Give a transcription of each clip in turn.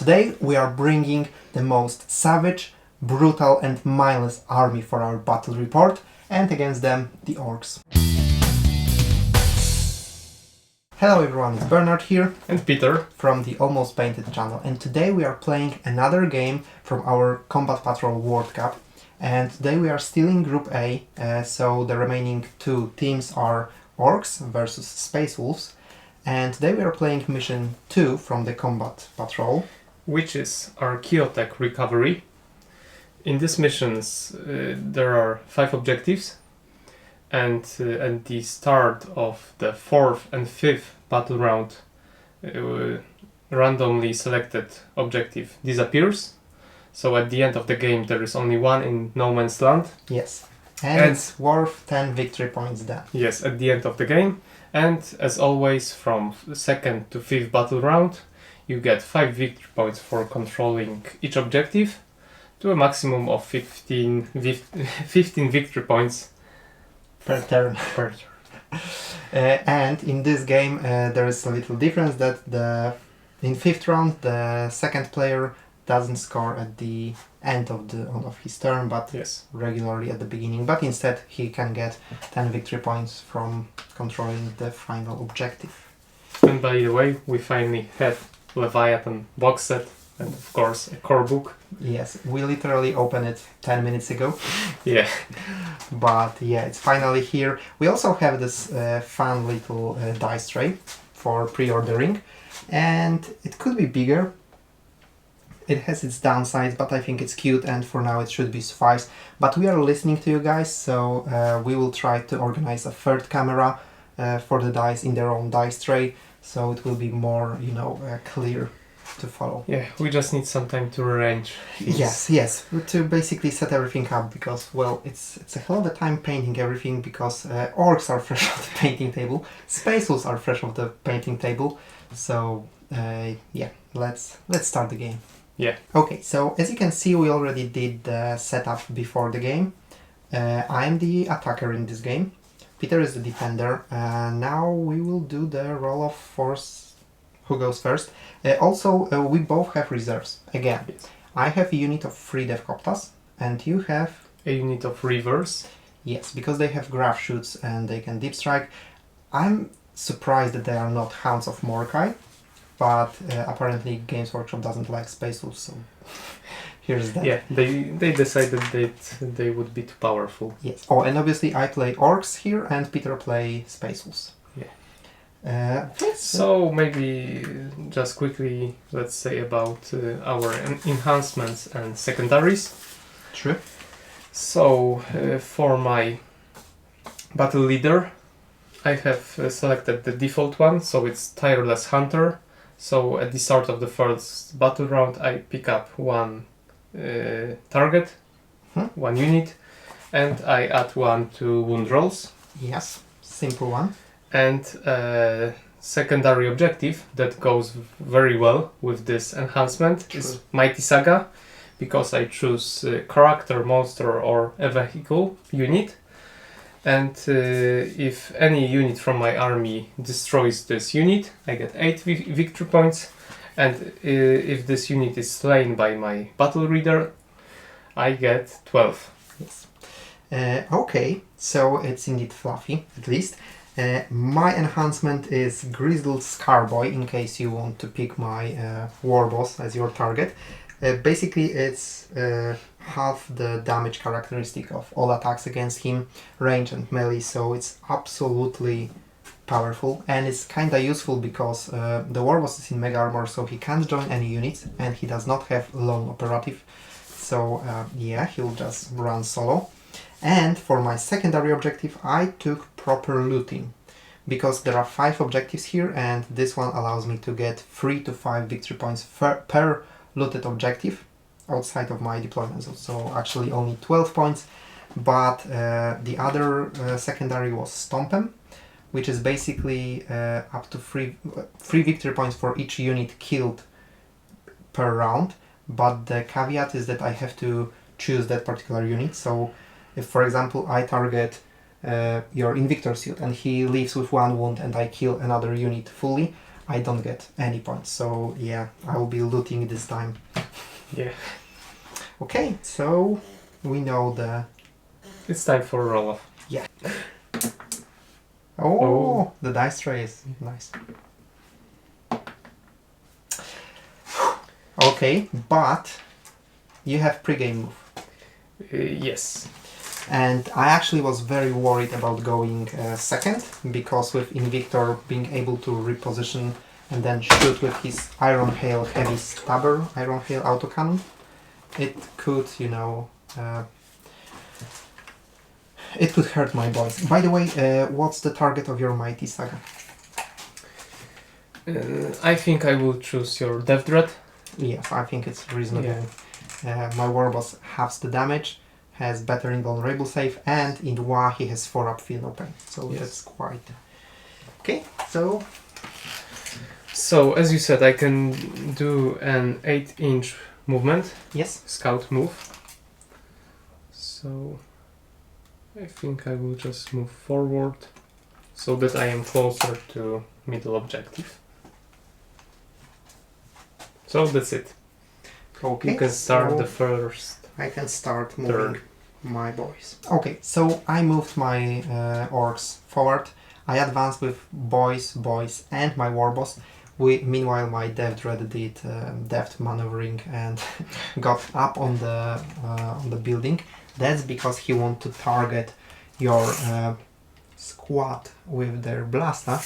Today we are bringing the most savage, brutal and mindless army for our battle report, and against them, the Orks. Hello everyone, it's Bernard here. And Peter. From the Almost Painted channel, and today we are playing another game from our Combat Patrol World Cup. And today we are still in Group A, so the remaining two teams are Orks versus Space Wolves. And today we are playing Mission 2 from the Combat Patrol, which is Archaeotech Recovery. In these missions there are 5 objectives, and at the start of the 4th and 5th battle round randomly selected objective disappears. So at the end of the game there is only one in no man's land. Yes. And it's worth 10 victory points then. Yes, at the end of the game. And as always, from the 2nd to 5th battle round, you get 5 victory points for controlling each objective, to a maximum of 15 victory points per turn. And in this game there is a little difference that in 5th round the second player doesn't score at the end of his turn, but yes, regularly at the beginning. But instead he can get 10 victory points from controlling the final objective. And by the way, we finally have Leviathan box set and of course a core book. Yes, we literally opened it 10 minutes ago. Yeah. But yeah, it's finally here. We also have this fun little dice tray for pre-ordering, and it could be bigger. It has its downsides, but I think it's cute, and for now it should be suffice. But we are listening to you guys, so we will try to organize a third camera for the dice in their own dice tray, so it will be more, clear to follow. Yeah, we just need some time to arrange. Yes, to basically set everything up, because, well, it's a hell of a time painting everything, because Orks are fresh off the painting table, Space Wolves are fresh off the painting table, so yeah, let's start the game. Yeah. Okay, so as you can see, we already did the setup before the game. I'm the attacker in this game. Peter is the defender. Now we will do the roll of force. Who goes first? Also, we both have reserves. Again, yes. I have a unit of 3 Devcoptas, and you have... a unit of Reavers. Yes, because they have graph shoots and they can deep strike. I'm surprised that they are not Hounds of Mordecai. But apparently Games Workshop doesn't like Space Wolves, so here's that. Yeah, they decided that they would be too powerful. Yes. Oh, and obviously I play Orks here, and Peter play Space Wolves. Yeah. So maybe just quickly let's say about our enhancements and secondaries. True. So for my battle leader, I have selected the default one, so it's Tireless Hunter. So at the start of the first battle round, I pick up one target, one unit, and I add 1 to wound rolls. Yes, simple one. And secondary objective that goes very well with this enhancement is Mighty Saga, because I choose character, monster or a vehicle unit. And if any unit from my army destroys this unit, I get 8 victory points. And if this unit is slain by my battle reader, I get 12. Yes. Okay, so it's indeed fluffy, at least. My enhancement is Grizzled Scarboy, in case you want to pick my war boss as your target. Basically, it's half the damage characteristic of all attacks against him, range and melee, so it's absolutely powerful, and it's kinda useful because the warboss is in mega armor, so he can't join any units, and he does not have lone operative, so yeah, he'll just run solo. And for my secondary objective, I took Proper Looting, because there are 5 objectives here, and this one allows me to get 3 to 5 victory points per looted objective outside of my deployment, so actually only 12 points. But the other secondary was Stomp'em, which is basically up to 3 victory points for each unit killed per round, but the caveat is that I have to choose that particular unit. So if, for example, I target your Invictor suit and he leaves with 1 wound and I kill another unit fully, I don't get any points. So yeah, I will be looting this time. Yeah. Okay, so we know the... It's time for roll-off. Yeah. Oh. The dice tray is nice. Okay, but you have pre-game move. Yes. And I actually was very worried about going second, because with Invictor being able to reposition and then shoot with his Iron Hail Heavy Stabber, Iron Hail autocannon, it could, you know, it could hurt my boys. By the way, what's the target of your Mighty Saga? I think I will choose your Death Dread. Yes, I think it's reasonable. My Warboss halves the damage, has better invulnerable save, and in Dwa he has 4-up feel no pain. So that's quite... Okay, so... So, as you said, I can do an 8-inch movement. Yes. Scout move. So, I think I will just move forward so that I am closer to middle objective. So that's it. Okay. You can start the first. I can start moving my boys. Okay, so I moved my orcs forward. I advanced with boys, and my warboss. Meanwhile, my Death Dread did deft maneuvering and got up on the building. That's because he wanted to target your squad with their blaster.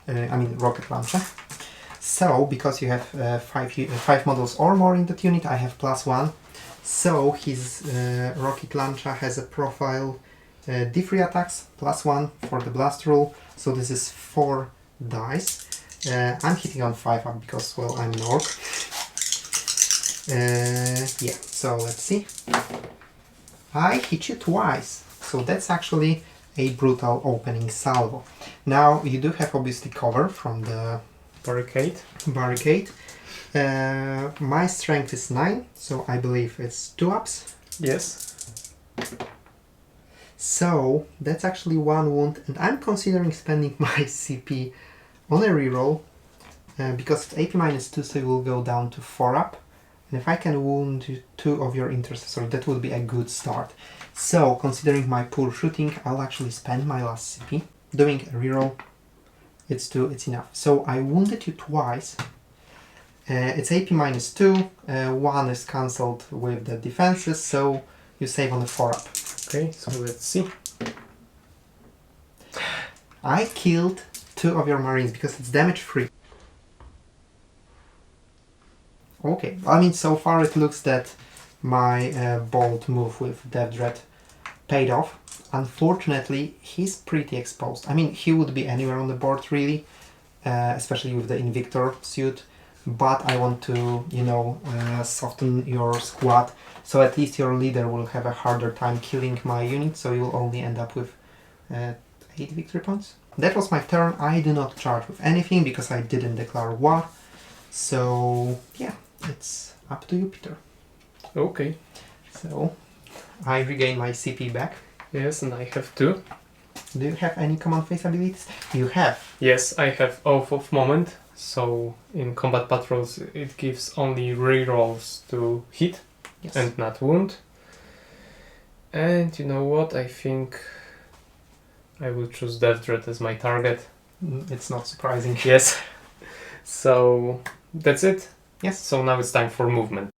I mean rocket launcher. So, because you have 5 models or more in that unit, I have +1. So, his rocket launcher has a profile D3 attacks, +1 for the blast roll. So, this is 4 dice. I'm hitting on 5-up because, well, I'm an orc. Yeah, so let's see. I hit you twice. So, that's actually a brutal opening salvo. Now, you do have obviously cover from the barricade. My strength is 9, so I believe it's 2-ups. Yes. So that's actually 1 wound, and I'm considering spending my CP on a reroll because it's AP -2, so it will go down to 4-up. And if I can wound 2 of your intercessor, that would be a good start. So, considering my poor shooting, I'll actually spend my last CP. Doing a reroll, it's 2, it's enough. So I wounded you twice. It's AP -2, 1 is cancelled with the defenses, so you save on the 4-up. Okay, so let's see. I killed 2 of your marines because it's damage free. Okay, I mean, so far it looks that my bold move with Death Dread paid off. Unfortunately, he's pretty exposed. I mean, he would be anywhere on the board really, especially with the Invictor suit, but I want to, you know, soften your squad, so at least your leader will have a harder time killing my unit, so you'll only end up with 8 victory points. That was my turn. I do not charge with anything because I didn't declare war, so yeah, it's up to you, Peter. Okay. So, I regain my CP back. Yes, and I have 2. Do you have any command phase abilities? You have. Yes, I have Oath of Moment, so in combat patrols it gives only rerolls to hit and not wound. And you know what, I think I will choose Death Dread as my target. It's not surprising. Yes. So that's it. Yes. So now it's time for movement.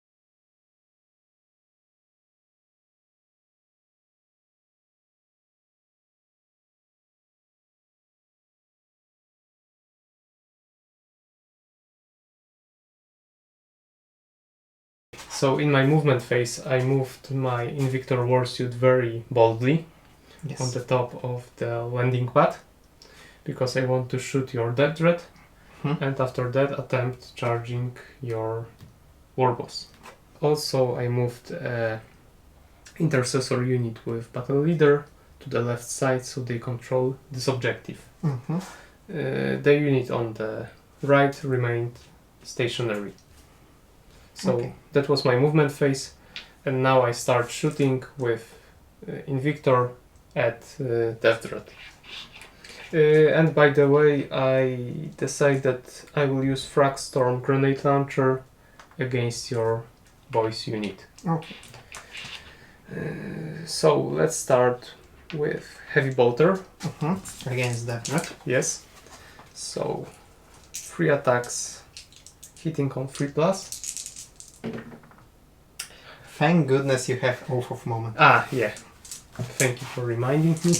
So in my movement phase, I moved my Invictor Warsuit very boldly on the top of the landing pad because I want to shoot your Death Dread and after that attempt charging your Warboss. Also, I moved Intercessor unit with Battle Leader to the left side so they control this objective. The unit on the right remained stationary. So that was my movement phase, and now I start shooting with Invictor at Death Dread. And by the way, I decide that I will use Frag Storm Grenade Launcher against your boys unit. Okay. So let's start with Heavy Bolter. Against that threat. Yes. So 3 attacks, hitting on 3+. Thank goodness you have Oath of Moment. Ah, yeah. Thank you for reminding me.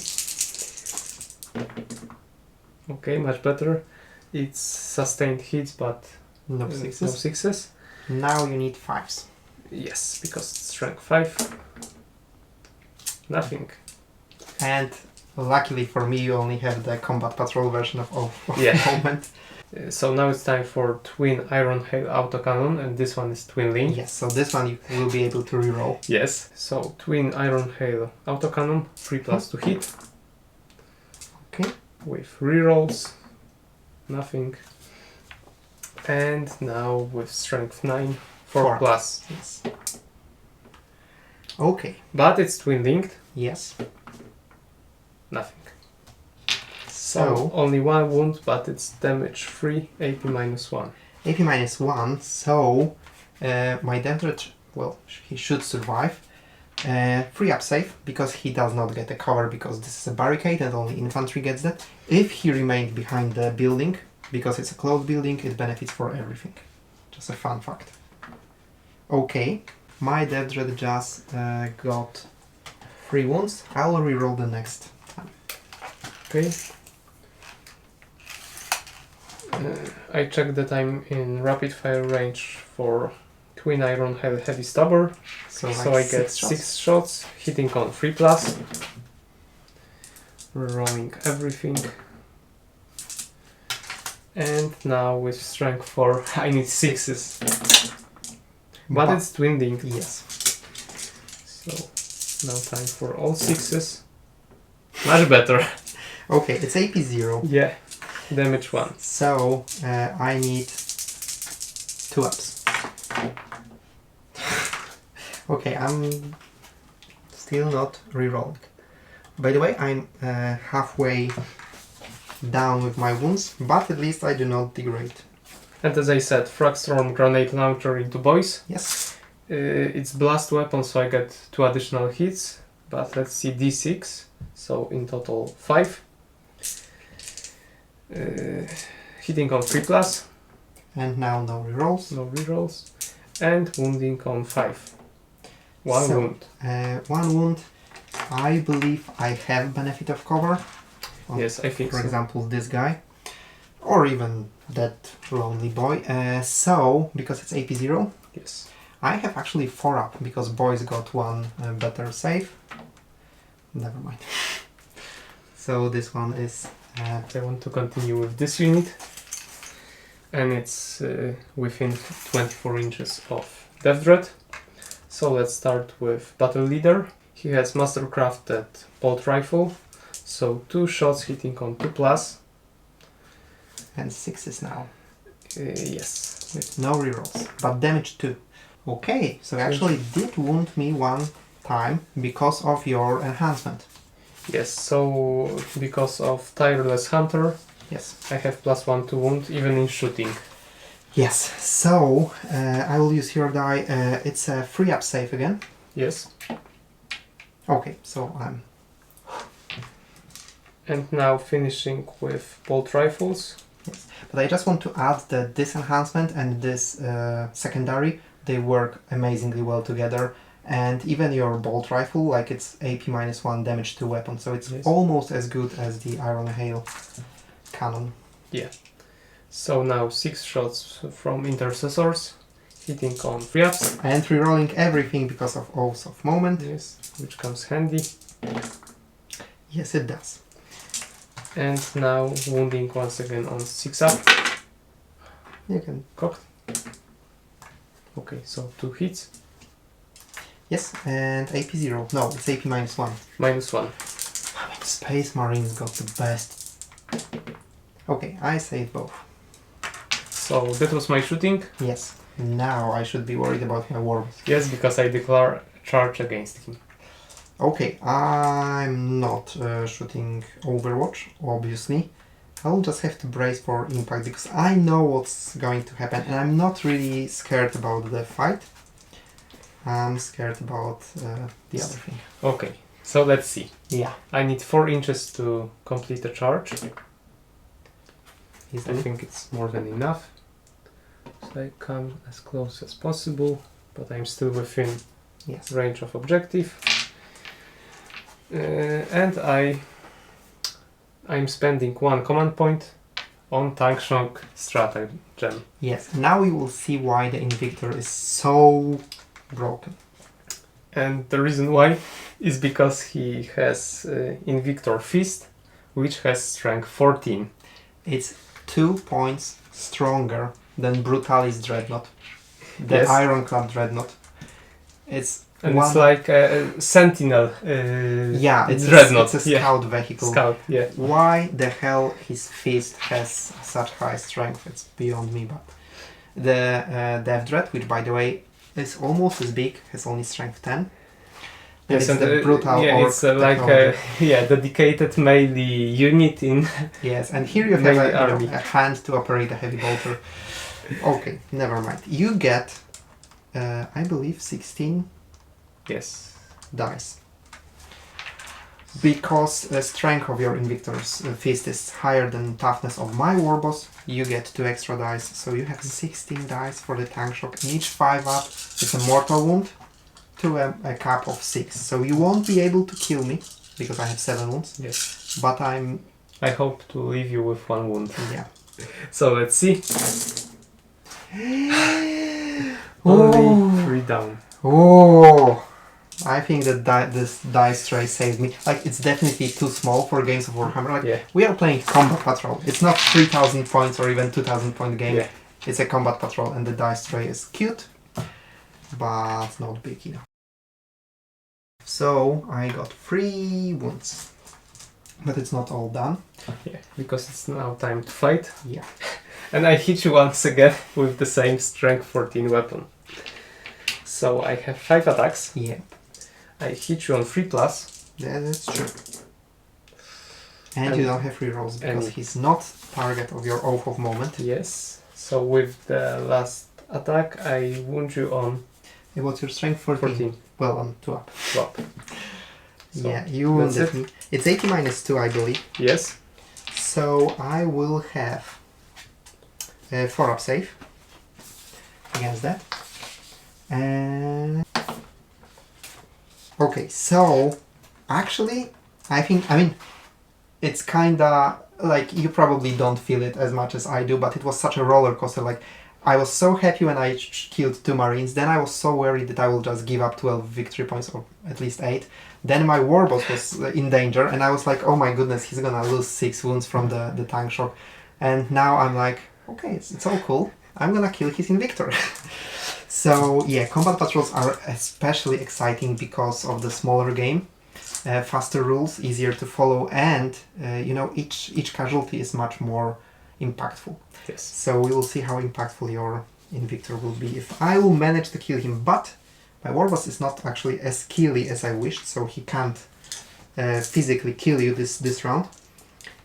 Okay, much better. It's sustained hits, but No no sixes. sixes. Now you need 5s. Yes, because it's strength 5. Nothing. And luckily for me, you only have the Combat Patrol version of Oath of Yeah. Moment. So now it's time for Twin Iron Hail Autocannon, and this one is Twin Link. Yes, so this one you will be able to reroll. Yes. So Twin Iron Hail Autocannon, 3+ to hit. Okay. With rerolls, nothing. And now with strength 9, 4+. Yes. Okay. But it's twin linked, Yes. nothing. So only 1 wound, but it's damage 3, AP -1. AP -1. So my Dendrit, well, he should survive. 3 up save because he does not get a cover because this is a barricade and only infantry gets that. If he remained behind the building, because it's a closed building, it benefits for everything. Just a fun fact. Okay, my Dendrit just got 3 wounds. I'll reroll the next time. Okay. I check that I'm in rapid fire range for Twin Iron Hail Heavy Stubber. So, I get 6 shots, hitting on 3+. Rolling everything. And now with strength 4, I need 6s. But it's twin linked. Yes. So now time for all 6s. Much better. Okay, it's AP 0. Yeah. Damage 1. So I need 2 ups. Okay, I'm still not rerolling. By the way, I'm halfway down with my wounds, but at least I do not degrade. And as I said, Frag Storm Grenade Launcher into boys. Yes. It's blast weapon, so I get 2 additional hits. But let's see, d6. So in total 5. Hitting on 3+. And now no rerolls. No rerolls. And wounding on 5. 1 wound. 1 wound. I believe I have benefit of cover. Yes, I think For so. example, this guy. Or even that lonely boy. So, because it's AP 0, Yes. I have actually 4 up, because boys got 1 better save. Never mind. So this one is... I want to continue with this unit. And it's within 24 inches of Death Dread. So let's start with Battle Leader. He has Mastercrafted Bolt Rifle. So 2 shots hitting on 2+. and 6s now. Yes. With no rerolls. But damage 2. Okay, so actually did wound me 1 time because of your enhancement. Yes, so because of Tireless Hunter, Yes. I have +1 to wound even in shooting. Yes, so I will use your die. It's a 3 up save again. Yes. Okay, so I'm... And now finishing with Bolt Rifles. Yes. But I just want to add that this enhancement and this secondary, they work amazingly well together. And even your bolt rifle, like it's AP -1 damage to weapon, so it's almost as good as the Iron Hail cannon. Yeah. So now 6 shots from Intercessors, hitting on 3 ups. And rerolling everything because of Oath of Moment. Yes, which comes handy. Yes, it does. And now wounding once again on 6 up. You can... Cocked. Okay, so 2 hits. Yes, and AP 0. No, it's AP -1. -1. I mean, Space Marines got the best. Okay, I saved both. So that was my shooting. Yes. Now I should be worried about my war. Yes, because I declare charge against him. Okay, I'm not shooting Overwatch, obviously. I'll just have to brace for impact because I know what's going to happen and I'm not really scared about the fight. I'm scared about the other thing. Okay, so let's see. Yeah. I need 4 inches to complete a charge. I Easily. think it's more than enough. So I come as close as possible, but I'm still within Yes. range of objective. And I'm spending 1 command point on tank shock stratagem. Yes. Now you will see why the Invictor is so broken. And the reason why is because he has Invictor Fist, which has strength 14. It's 2 points stronger than Brutalis Dreadnought. The Yes. Ironclad Dreadnought. It's It's like a Sentinel Dreadnought. it's a scout vehicle. Scout, yeah. Why the hell his fist has such high strength? It's beyond me. But the Death Dread, which by the way is almost as big, has only strength 10. Yes, and the brutal orc it's like a dedicated melee unit in. Yes, and here you have a hand to operate a heavy bolter. Okay, never mind. You get, I believe, 16 dice. Because the strength of your Invictor's fist is higher than toughness of my warboss, you get 2 extra dice. So you have 16 dice for the tank shock. And each 5 up is a mortal wound to a cap of 6. So you won't be able to kill me because I have 7 wounds. Yes. But I hope to leave you with 1 wound. Yeah. So let's see. Oh. Only 3 down. Oh! I think that this dice tray saved me. Like, it's definitely too small for games of Warhammer. Like, Yeah. we are playing Combat Patrol. It's not 3,000 points or even 2,000 point game. Yeah. It's a Combat Patrol and the dice tray is cute, but not big enough. So, I got 3 wounds. But it's not all done. Yeah, because it's now time to fight. Yeah. And I hit you once again with the same strength 14 weapon. So I have 5 attacks. Yeah. I hit you on 3+. That's true. And you don't have rerolls because he's not target of your Oath of Moment. Yes. So with the last attack, I wound you on... What's your strength? 14. Well, on 2 up. 2 up. So yeah, you wounded me. It's 80 minus 2, I believe. Yes. So I will have a 4 up save against that. And okay, so actually, I mean, it's kinda like you probably don't feel it as much as I do, but it was such a roller coaster. Like, I was so happy when I killed 2 Marines, then I was so worried that I will just give up 12 victory points, or at least 8. Then my warboss was in danger, and I was like, oh my goodness, he's gonna lose 6 wounds from the tank shock. And now I'm like, okay, it's all cool. I'm gonna kill his Invictor. So yeah, combat patrols are especially exciting because of the smaller game. Faster rules, easier to follow, and you know, each casualty is much more impactful. Yes. So we will see how impactful your Invictor will be if I will manage to kill him. But my warboss is not actually as skilly as I wished, so he can't physically kill you this round.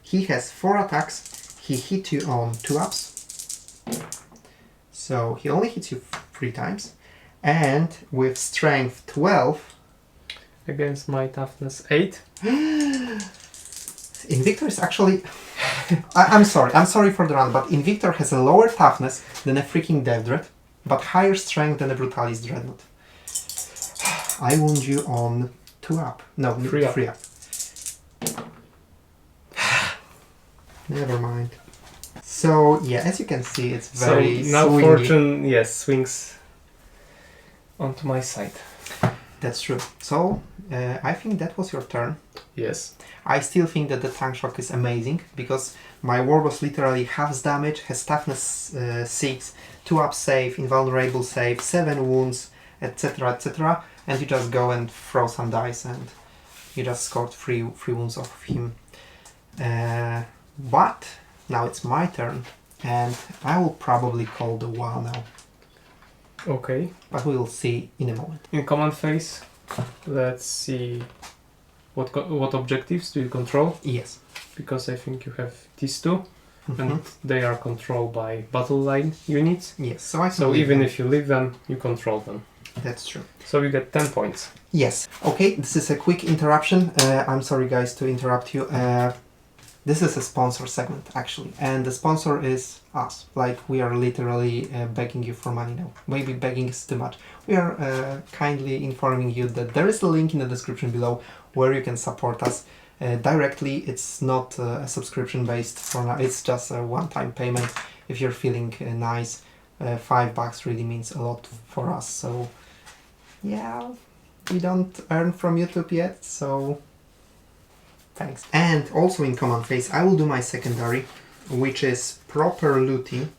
He has 4 attacks. He hit you on 2 ups. So he only hits you 3 times. And with strength 12... Against my toughness 8. Invictor is actually... I'm sorry for the run, but Invictor has a lower toughness than a freaking Death Dread, but higher strength than a Brutalis Dreadnought. I wound you on 2 up. No, 3 up. Never mind. So yeah, as you can see, it's very so now swingy. fortune, swings onto my side. That's true. So I think that was your turn. Yes. I still think that the tank shock is amazing because my warboss literally halves damage, has toughness 6, 2 up save, invulnerable save, 7 wounds, etc, etc, and you just go and throw some dice and you just scored 3 wounds off of him. But now it's my turn and I will probably call the wall now. Okay. But we will see in a moment. In command phase, let's see what objectives do you control? Yes. Because I think you have these two, Mhm. and they are controlled by battle line units. Yes, so I can So leave even them. if you leave them, you control them. That's true. So you get 10 points. Yes. Okay, this is a quick interruption. I'm sorry, guys, to interrupt you. This is a sponsor segment, actually, and the sponsor is us. Like, we are literally begging you for money now. Maybe begging is too much. We are kindly informing you that there is a link in the description below where you can support us directly. It's not a subscription based for now. It's just a one-time payment. If you're feeling nice, $5 really means a lot for us. So, yeah, we don't earn from YouTube yet, so thanks. And also in command phase, I will do my secondary, which is proper looting.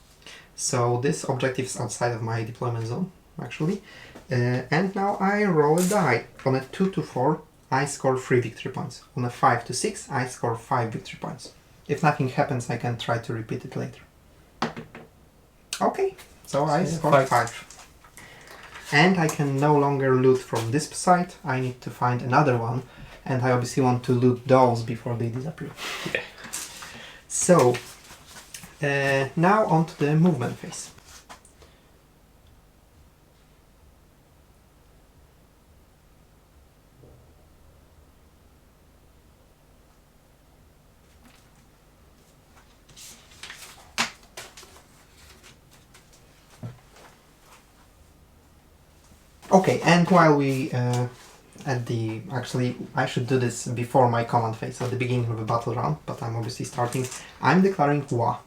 So this objective is outside of my deployment zone, actually. And now I roll a die. On a 2 to 4, I score 3 victory points. On a 5 to 6, I score 5 victory points. If nothing happens, I can try to repeat it later. Okay, so I scored 5. And I can no longer loot from this side. I need to find another one. And I obviously want to loot those before they disappear. Yeah. So, now on to the movement phase. Okay, and while we actually, I should do this before my command phase, at the beginning of the battle round, but I'm obviously starting. I'm declaring war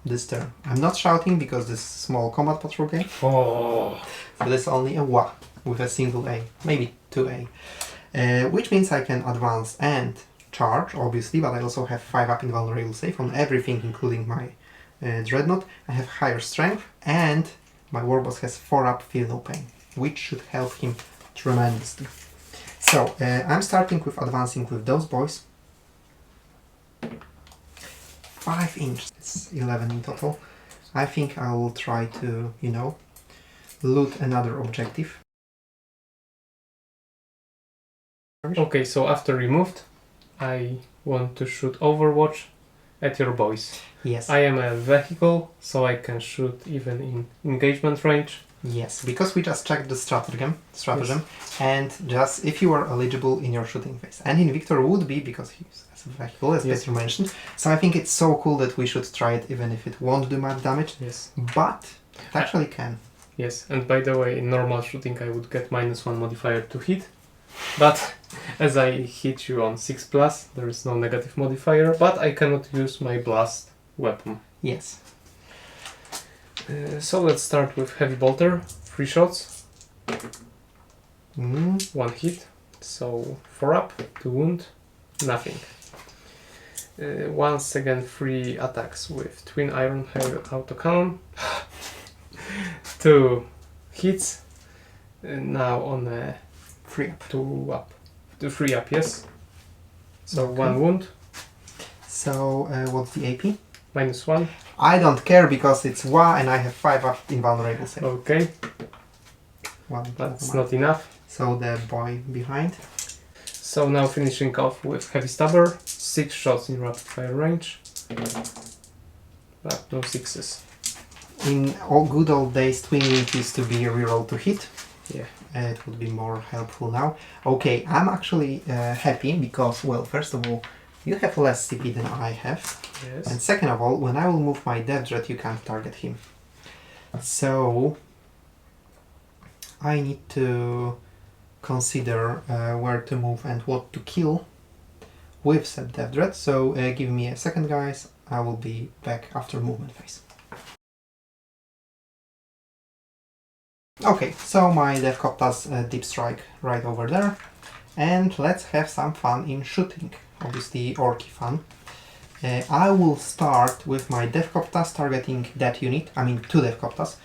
this turn. I'm not shouting because this is a small combat patrol game. Oh. So this is only a war with a single A, maybe 2A. Which means I can advance and charge, obviously, but I also have 5 up invulnerable save on everything, including my dreadnought. I have higher strength, and my warboss has 4 up feel no pain, which should help him tremendously. So, I'm starting with advancing with those boys. 5 inch, it's 11 in total. I think I will try to, loot another objective. Okay, so after removed, I want to shoot Overwatch at your boys. Yes. I am a vehicle, so I can shoot even in engagement range. Yes, because we just checked the stratagem, and just if you are eligible in your shooting phase. And in Victor would be, because he's as a vehicle, as Peter mentioned. So I think it's so cool that we should try it, even if it won't do much damage. Yes. But it actually can. Yes, and by the way, in normal shooting I would get -1 modifier to hit. But as I hit you on 6+, there is no negative modifier, but I cannot use my blast weapon. Yes. So let's start with Heavy Bolter, 3 shots, 1 hit, so 4 up, 2 wound, nothing. Once again 3 attacks with Twin Iron Hail Autocannon, 2 hits, now on a 3 up. 2 up, 3 up, yes. So Okay. 1 wound. So what's the AP? -1. I don't care because it's WA and I have 5 up invulnerable save. Okay, One, that's not enough. So the boy behind. So now finishing off with Heavy Stabber, 6 shots in rapid fire range, but no 6s. In all good old days, Twin Link used to be a reroll to hit. Yeah. It would be more helpful now. Okay, I'm actually happy because, well, first of all, you have less CP than I have. Yes. And second of all, when I will move my Death Dread, you can't target him. So I need to consider where to move and what to kill with said Death Dread. So give me a second, guys. I will be back after movement phase. Okay, so my Deathcop does Deep Strike right over there. And let's have some fun in shooting. Obviously, orky fun. I will start with my Deathcoptas targeting that unit, I mean 2 Deathcoptas,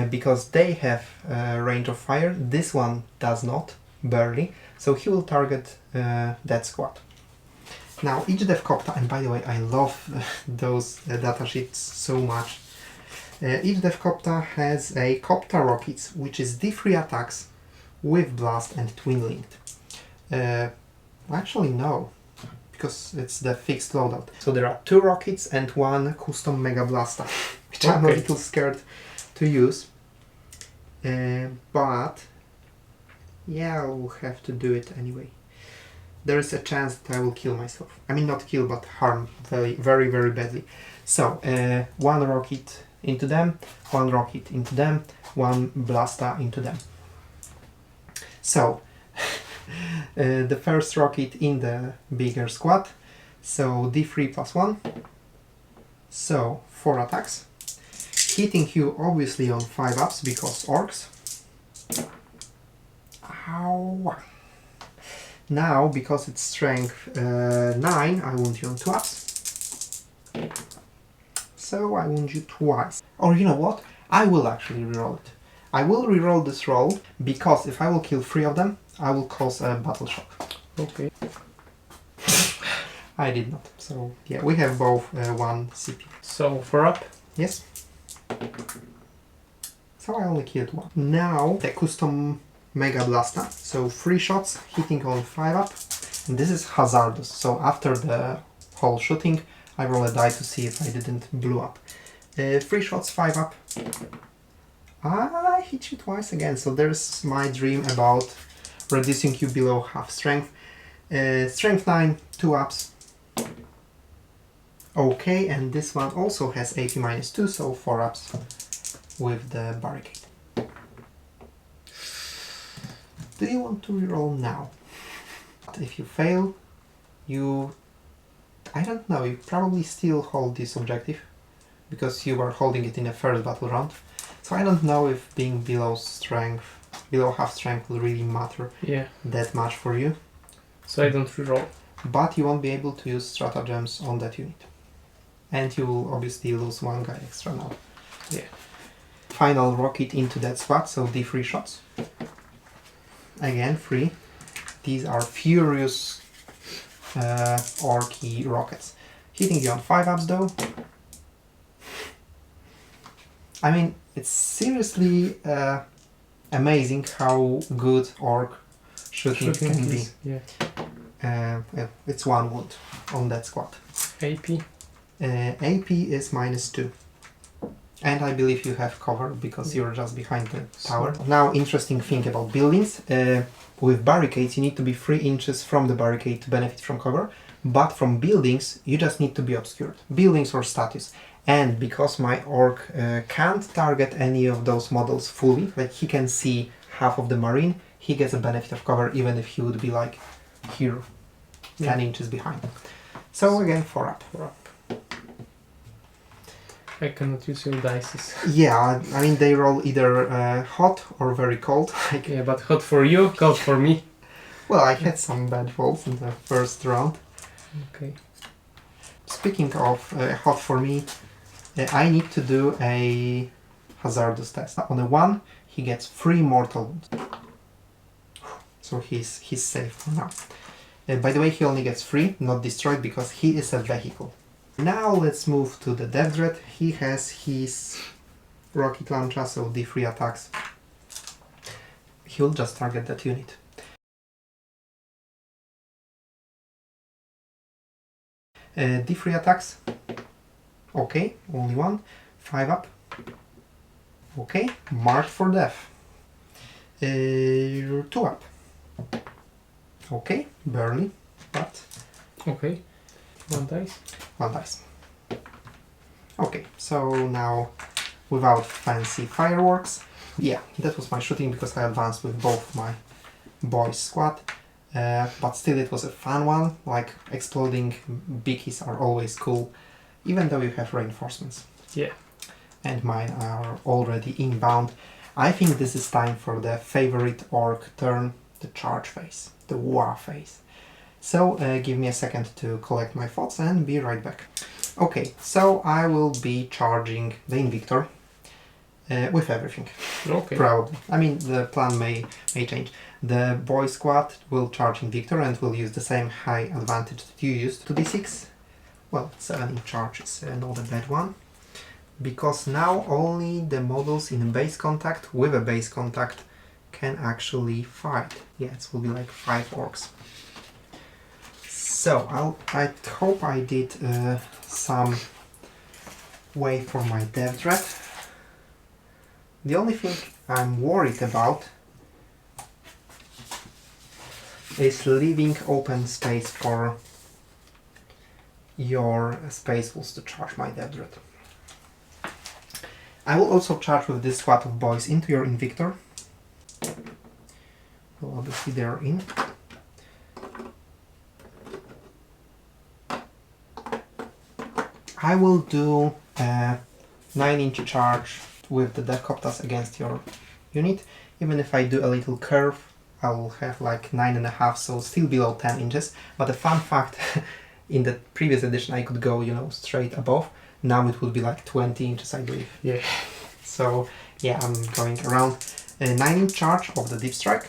because they have range of fire. This one does not, barely, so he will target that squad. Now each Deathcopta, and by the way I love those datasheets so much, each Deathcopta has a Copta Rockets, which is D3 attacks with Blast and Twin Linked. Actually, no. Because it's the fixed loadout. So there are 2 rockets and 1 custom Mega Blaster, which I'm a little scared to use. But yeah, I will have to do it anyway. There is a chance that I will kill myself. I mean, not kill, but harm very, very, very badly. So, 1 rocket into them, 1 rocket into them, 1 blaster into them. So, the first rocket in the bigger squad. So, D3 plus 1. So, 4 attacks. Hitting you obviously on 5 ups because orcs. Ow. Now, because it's strength 9, I wound you on 2 ups. So I wound you twice. Or you know what? I will actually reroll it. I will reroll this roll because if I will kill 3 of them, I will cause a battle shock. Okay. I did not. So yeah, we have both 1 CP. So 4 up. Yes. So I only killed 1. Now the custom Mega Blaster. So 3 shots hitting on 5 up. And this is hazardous. So after the whole shooting, I roll a die to see if I didn't blow up. 3 shots, 5 up. I hit you twice again. So there's my dream about reducing you below half strength. Strength 9, 2 ups. Okay, and this one also has AP minus 2, so 4 ups with the barricade. Do you want to reroll now? But if you fail, I don't know, you probably still hold this objective because you were holding it in the first battle round. So I don't know if being below half strength will really matter that much for you. So I don't reroll. But you won't be able to use stratagems on that unit. And you will obviously lose 1 guy extra now. Yeah. Final rocket into that spot, so D3 shots. Again, 3. These are furious orky rockets. Hitting you on 5 ups though. I mean, it's seriously amazing how good orc shooting can be. Yeah. It's 1 wound on that squad. AP? AP is minus 2. And I believe you have cover because you're just behind the tower. Now, interesting thing about buildings. With barricades, you need to be 3 inches from the barricade to benefit from cover. But from buildings, you just need to be obscured. Buildings or statues. And because my orc can't target any of those models fully, like he can see half of the marine, he gets a benefit of cover even if he would be like here, 10 inches behind. So again, 4 up. 4 up. I cannot use your dices. Yeah, I mean they roll either hot or very cold. Yeah, but hot for you, cold for me. Well, I had some bad rolls in the first round. Okay. Speaking of hot for me, I need to do a hazardous test. On a 1, he gets 3 mortal wounds. So he's safe for now. By the way, he only gets 3, not destroyed, because he is a vehicle. Now let's move to the Death Dread. He has his rocket launcher, so D3 attacks. He'll just target that unit. D3 attacks. Okay, only 1. 5 up. Okay, marked for death. 2 up. Okay, barely, but... Okay. 1 dice. 1 dice. Okay, so now without fancy fireworks. Yeah, that was my shooting because I advanced with both my boys squad. But still it was a fun one, like exploding bickies are always cool, even though you have reinforcements. Yeah. And mine are already inbound. I think this is time for the favorite orc turn, the charge phase, the war phase. So give me a second to collect my thoughts and be right back. Okay, so I will be charging the Invictor with everything. Okay. Probably. I mean, the plan may change. The boy squad will charge Invictor and will use the same high advantage that you used, 2d6. Well, 7 in charge is not a bad one. Because now only the models in base contact with a base contact can actually fight. Yeah, it will be like 5 orcs. So I hope I did some way for my dev threat. The only thing I'm worried about is leaving open space for your space wolves to charge my dev threat. I will also charge with this squad of boys into your Invictor. So obviously they're in. I will do a 9-inch charge with the Decoptas against your unit. Even if I do a little curve, I will have like 9.5, so still below 10 inches. But a fun fact, in the previous edition I could go, you know, straight above. Now it would be like 20 inches, I believe. Yeah. So yeah, I'm going around a 9-inch charge of the Deep Strike.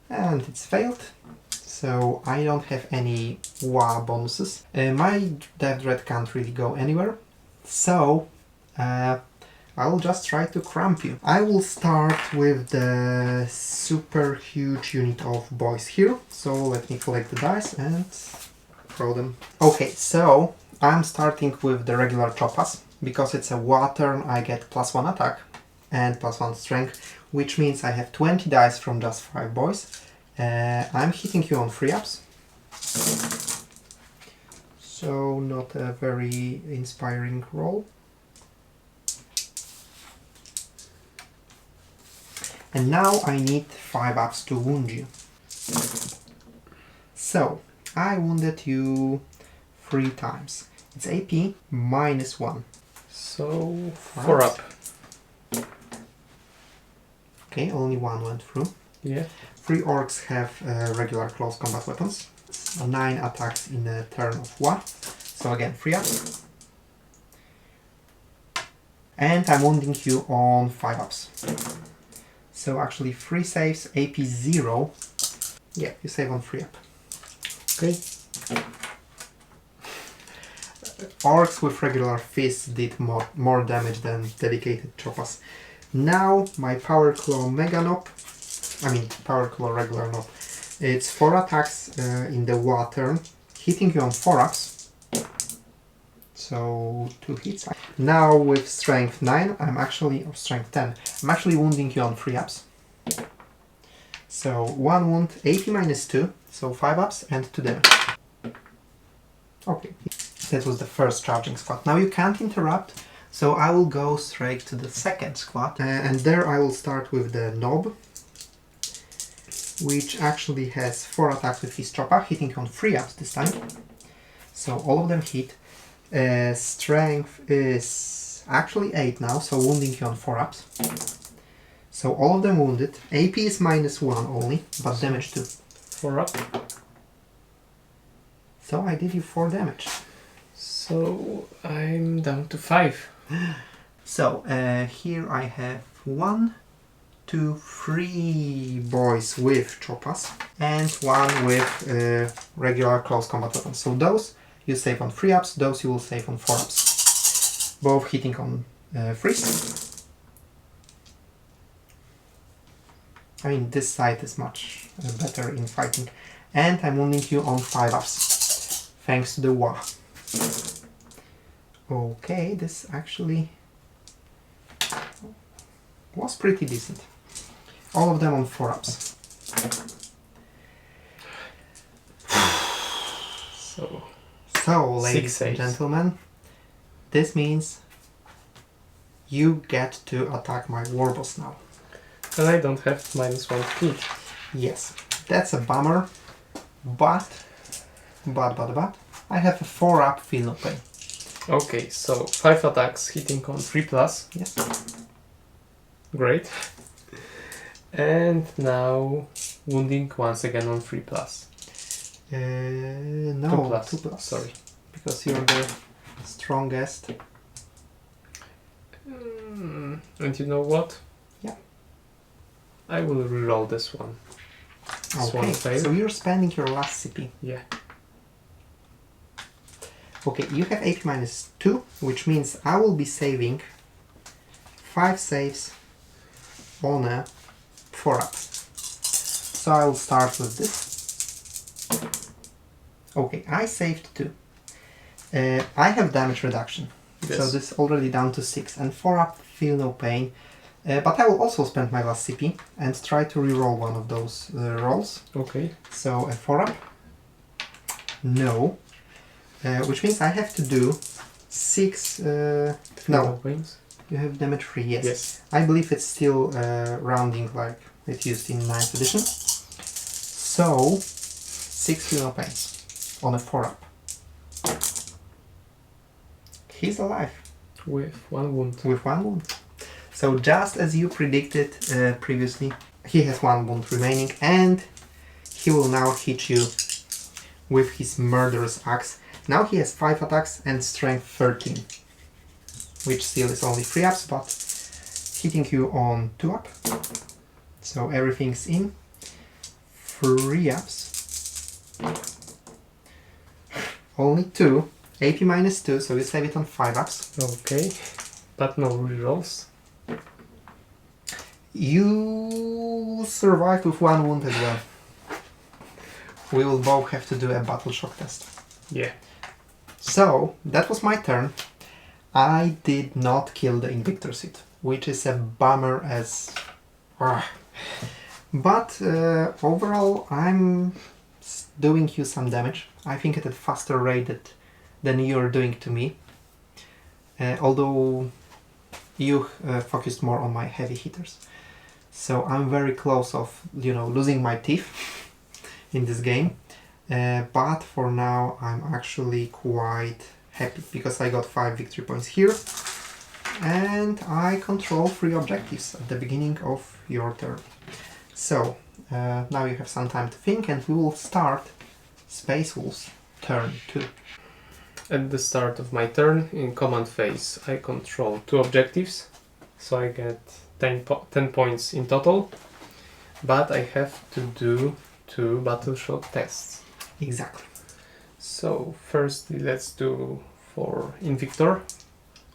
And it's failed. So I don't have any WA bonuses. My Dev Dread can't really go anywhere. So I'll just try to cramp you. I will start with the super huge unit of boys here. So let me collect the dice and throw them. Okay, so I'm starting with the regular Chopas. Because it's a WA turn, I get +1 attack and +1 strength, which means I have 20 dice from just 5 boys. I'm hitting you on 3-ups. So not a very inspiring roll. And now I need 5-ups to wound you. So I wounded you 3 times. It's AP -1. So 4 up. Okay, only 1 went through. Yeah. 3 orcs have regular close combat weapons. 9 attacks in a turn of 1. So again, 3 ups. And I'm wounding you on 5-ups. So actually 3 saves, AP 0. Yeah, you save on 3-up. Okay. Orcs with regular fists did more damage than dedicated Chopas. Now my Power Claw Mega Knob, Power Claw regular knob. It's 4 attacks in the WA turn, hitting you on 4-ups. So 2 hits. Now with Strength 9, or Strength 10, I'm actually wounding you on 3-ups. So 1 wound, AP -2, so 5-ups and 2 damage. Okay. That was the first charging squad. Now you can't interrupt, so I will go straight to the second squad. And there I will start with the Knob, which actually has 4 attacks with his Choppa, hitting on 3-ups this time. So all of them hit. Strength is actually 8 now, so wounding you on 4-ups. So all of them wounded. AP is -1 only, but damage 2. 4 up. So I did you 4 damage. So I'm down to 5. So here I have 1, 2, 3 boys with Choppas and 1 with regular close combat weapons. So those you save on 3-ups, those you will save on 4-ups. Both hitting on freeze. I mean, this side is much better in fighting. And I'm wounding you on 5-ups, thanks to the WA. Okay, this actually was pretty decent. All of them on 4-ups. So, ladies and gentlemen, this means you get to attack my warboss now. And I don't have -1 speed. Yes, that's a bummer, but I have a 4-up feel no pain. Okay, so 5 attacks hitting on 3+. Yes. Great. And now wounding once again on 3+. No, 2+. Sorry. Because you're the strongest. And you know what? Yeah. I will reroll this one. This one Okay, failed. so you're spending your last CP. Yeah. Okay, you have AP -2, which means I will be saving 5 saves on a 4-up. So I will start with this. Okay, I saved 2. I have damage reduction. Yes. So this is already down to 6. And 4 up, feel no pain. But I will also spend my last CP and try to reroll one of those rolls. Okay. So a 4 up. No. Which means I have to do 6... no, Pains. you have damage 3, yes. Yes. I believe it's still rounding like it used in 9th edition. So 6 feel no pains on a 4 up. He's alive. With 1 wound. With 1 wound. So just as you predicted previously, he has 1 wound remaining and he will now hit you with his murderous axe. Now he has 5 attacks and strength 13, which still is only 3 ups, but hitting you on 2 up. So everything's in. 3 ups. Only 2. AP minus 2, so you save it on 5 ups. Okay. But no rerolls. You survive with 1 wound as well. We will both have to do a battle shock test. Yeah. So, that was my turn. I did not kill the Invictor Seed, which is a bummer as... But overall, I'm doing you some damage. I think at a faster rate than you're doing to me. Although you focused more on my heavy hitters. So I'm very close of, losing my teeth in this game. But for now I'm actually quite happy because I got 5 victory points here and I control 3 objectives at the beginning of your turn. So now you have some time to think and we will start Space Wolf's turn 2. At the start of my turn, in command phase, I control 2 objectives, so I get 10 points in total, but I have to do 2 battle shock tests. Exactly. So firstly, let's do for Invictor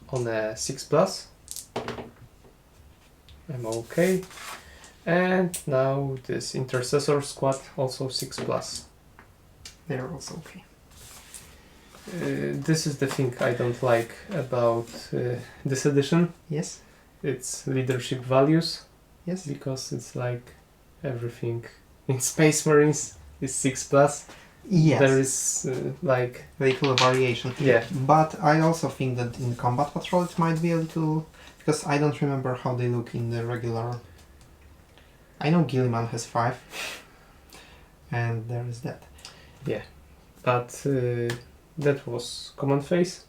on a 6+. I'm okay. And now this Intercessor squad, also 6+. They're also okay. This is the thing I don't like about this edition. Yes. It's leadership values. Yes. Because it's like everything in Space Marines is 6+. Yes. There is like... Little variation. Yeah. But I also think that in Combat Patrol it might be a little... Because I don't remember how they look in the regular... I know Gilliman has 5. And there is that. Yeah. But that was command phase.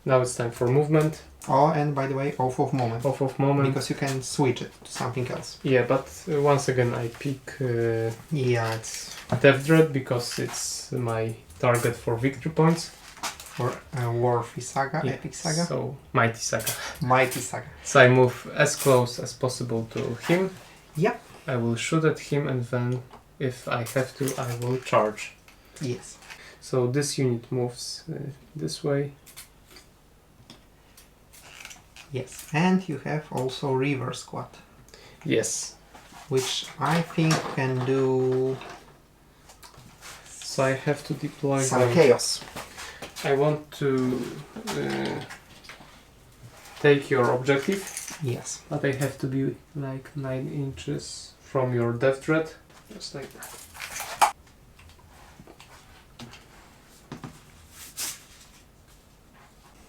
Now it's time for movement. Oh, and by the way, off of moment. Off of moment. Because you can switch it to something else. Yeah, but once again I pick yeah, it's... Death Dread because it's my target for victory points. For Warfy Saga, Yeah, Epic Saga. So, Mighty Saga. Mighty Saga. So I move as close as possible to him. Yep. I will shoot at him and then, if I have to, I will charge. Yes. So this unit moves this way. Yes. And you have also River Squad. Yes. Which I think can do... So I have to deploy some them. chaos. I want to take your objective. Yes. But I have to be like 9 inches from your Death Dread. Just like that.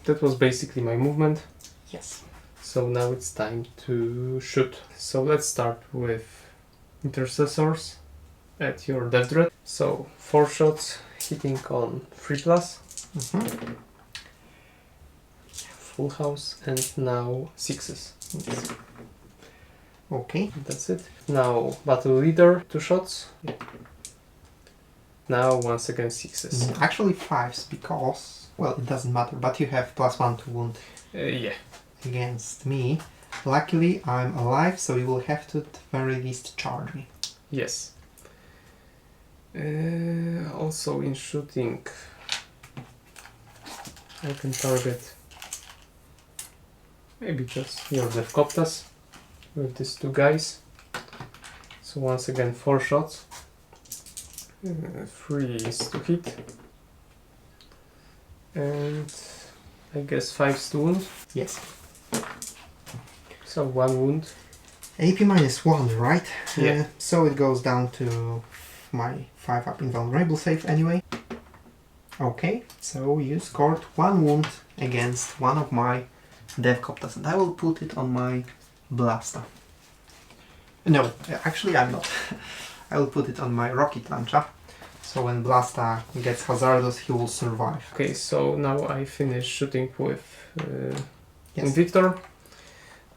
That was basically my movement. Yes. So now it's time to shoot. So let's start with Intercessors at your Death Dread. So 4 shots hitting on 3+. Mm-hmm. Full house and now 6s. Yes. Okay. That's it. Now Battle Leader, 2 shots. Yeah. Now once again 6s. Actually 5s because... Well, it doesn't matter, but you have +1 to wound Yeah. against me. Luckily, I'm alive, so you will have to at the very least charge me. Yes. Also in shooting, I can target maybe just your Devcoptas with these 2 guys. So once again 4 shots. 3 is to hit. And I guess 5 to wound. Yes. So 1 wound. AP -1, right? Yeah. So it goes down to my 5-up invulnerable save anyway. Okay, so you scored 1 wound against one of my Devcopters, and I will put it on my blaster. No, actually I'm not. I will put it on my rocket launcher. So when Blaster gets hazardous, he will survive. Okay, so now I finish shooting with Yes. Invictor.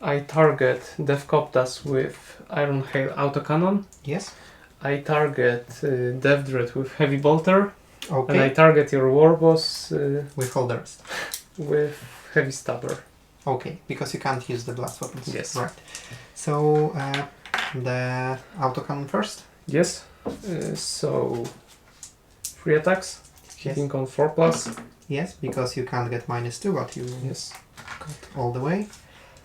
I target Devcoptas with Iron Hail autocannon. Yes. I target Death Dread with Heavy Bolter. Okay. And I target your Warboss With all the rest. with Heavy Stabber. Okay, because you can't use the blast weapons. Yes. Right. So the autocannon first. Yes. So 3 attacks. Hitting on 4+. Yes, because you can't get -2, but you Yes. got all the way.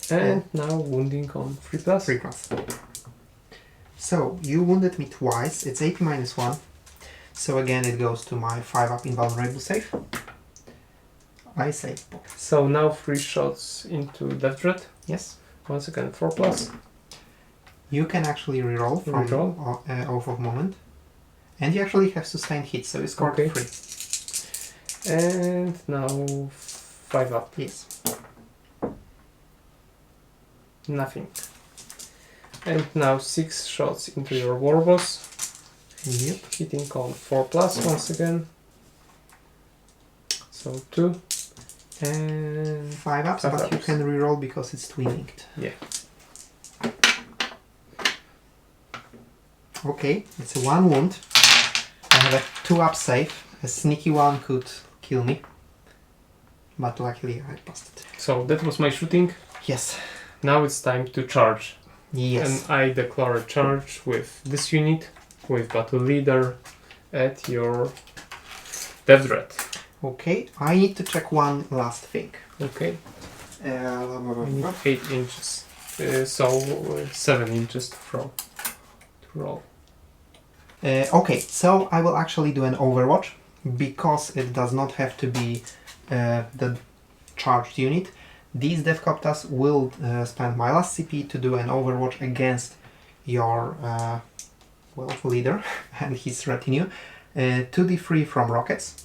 And now wounding on 3+. 3+. So you wounded me twice. It's AP -1. So again, it goes to my 5-up invulnerable save. I save. So now 3 shots into Death Dread. Yes. Once again 4+. You can actually reroll from off of moment. And you actually have sustained hits, so you scored Okay. 3. And now 5-up. Yes. Nothing. And now 6 shots into your Warboss. Yep. Hitting on 4+ once again. So 2. And 5-ups, but you can reroll because it's twin-linked. yeah. Okay, it's a 1 wound. I have a 2-up save. A sneaky one could kill me. But luckily I passed it. So that was my shooting. Yes. Now it's time to charge. Yes. And I declare a charge with this unit, with Battle Leader at your Death Dread. Okay, I need to check one last thing. Okay. I need 8 inches. So 7 inches to throw. To roll. Okay, so I will actually do an Overwatch because it does not have to be the charged unit. These Devcopters will spend my last CP to do an Overwatch against your leader and his retinue. 2d3 from rockets.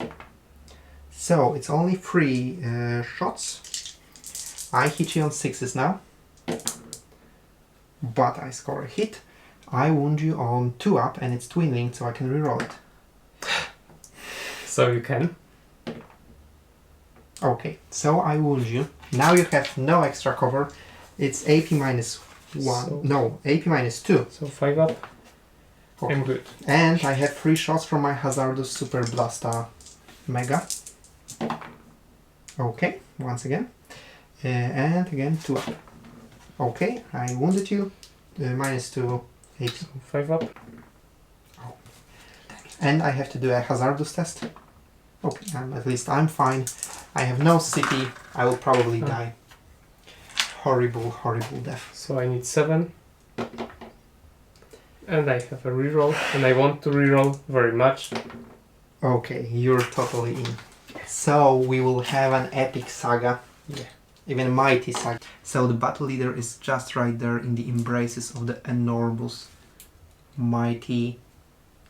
So it's only 3 shots. I hit you on 6s now, but I score a hit. I wound you on 2-up and it's twin-linked, so I can reroll it. So you can. Okay, so I wound you. Now you have no extra cover. It's AP -1. So- No, AP -2. So 5-up. Okay. I'm good. And I have 3 shots from my Hazardous Super Blaster Mega. Okay, once again. And again 2-up. Okay, I wounded you. -2 AP. So 5-up. And I have to do a hazardous test. Okay, at least I'm fine. I have no CP. I will probably die. Horrible, horrible death. So I need 7. And I have a reroll. And I want to reroll very much. Okay, you're totally in. So we will have an epic saga. Yeah. Even mighty saga. So the battle leader is just right there in the embraces of the enormous, mighty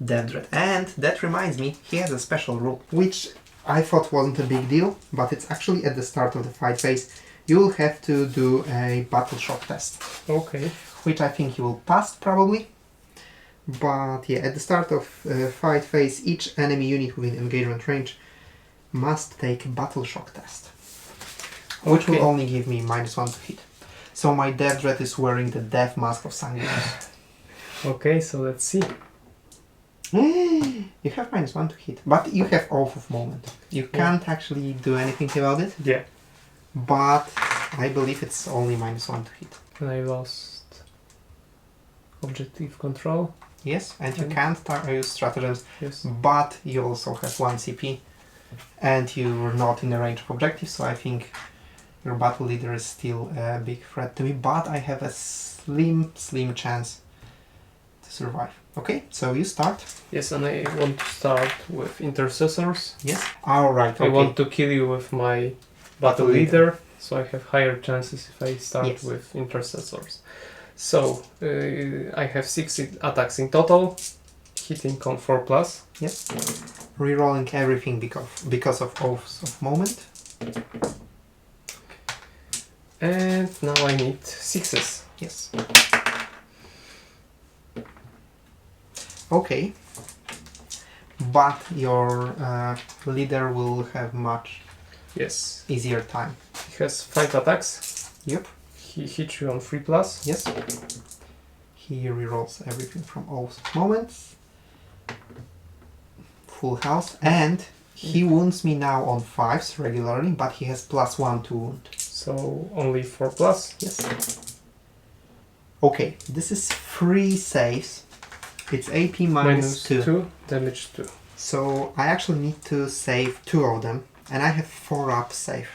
Death Dread. And that reminds me, he has a special rule, which I thought wasn't a big deal, but it's actually at the start of the fight phase. You will have to do a battle shock test. Okay. Which I think you will pass, probably. But yeah, at the start of fight phase, each enemy unit within engagement range must take a battle shock test. Which will only give me -1 to hit. So my Death Dread is wearing the Death Mask of Sanguinius. Okay, so let's see. You have -1 to hit, but you have Oath of Moment. You can't actually do anything about it, Yeah. but I believe it's only -1 to hit. And I lost objective control. Yes, and you can't use stratagems, Yes. but you also have 1 CP, and you're not in the range of objectives, so I think your battle leader is still a big threat to me, but I have a slim chance to survive. Okay, so you start. Yes, and I want to start with intercessors. Yes. Alright, okay. I want to kill you with my battle leader, so I have higher chances if I start with intercessors. So I have 6 attacks in total, hitting on 4+. Yes. Rerolling everything because of Oaths of Moment. And now I need 6s. Yes. Okay. But your leader will have much easier time. He has 5 attacks. Yep. He hits you on 3+. Yes. He rerolls everything from Oaths of Moments. Full house. And he wounds me now on 5s regularly, but he has +1 to wound. So only 4+? Yes. Okay, this is 3 saves. It's AP minus 2. Damage 2. So I actually need to save 2 of them, and I have 4 up save.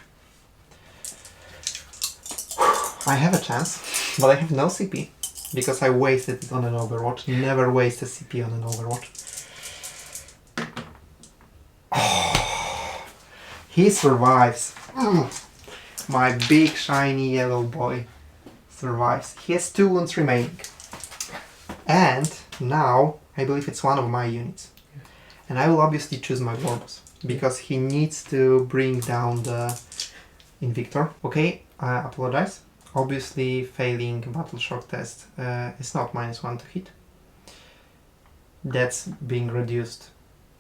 I have a chance, but I have no CP, because I wasted it on an Overwatch. Never waste a CP on an Overwatch. Oh, he survives. My big shiny yellow boy survives. He has 2 wounds remaining. And now I believe it's one of my units. And I will obviously choose my Warboss, because he needs to bring down the Invictor. Okay, I apologize. Obviously failing Battle Shock test is not -1 to hit. That's being reduced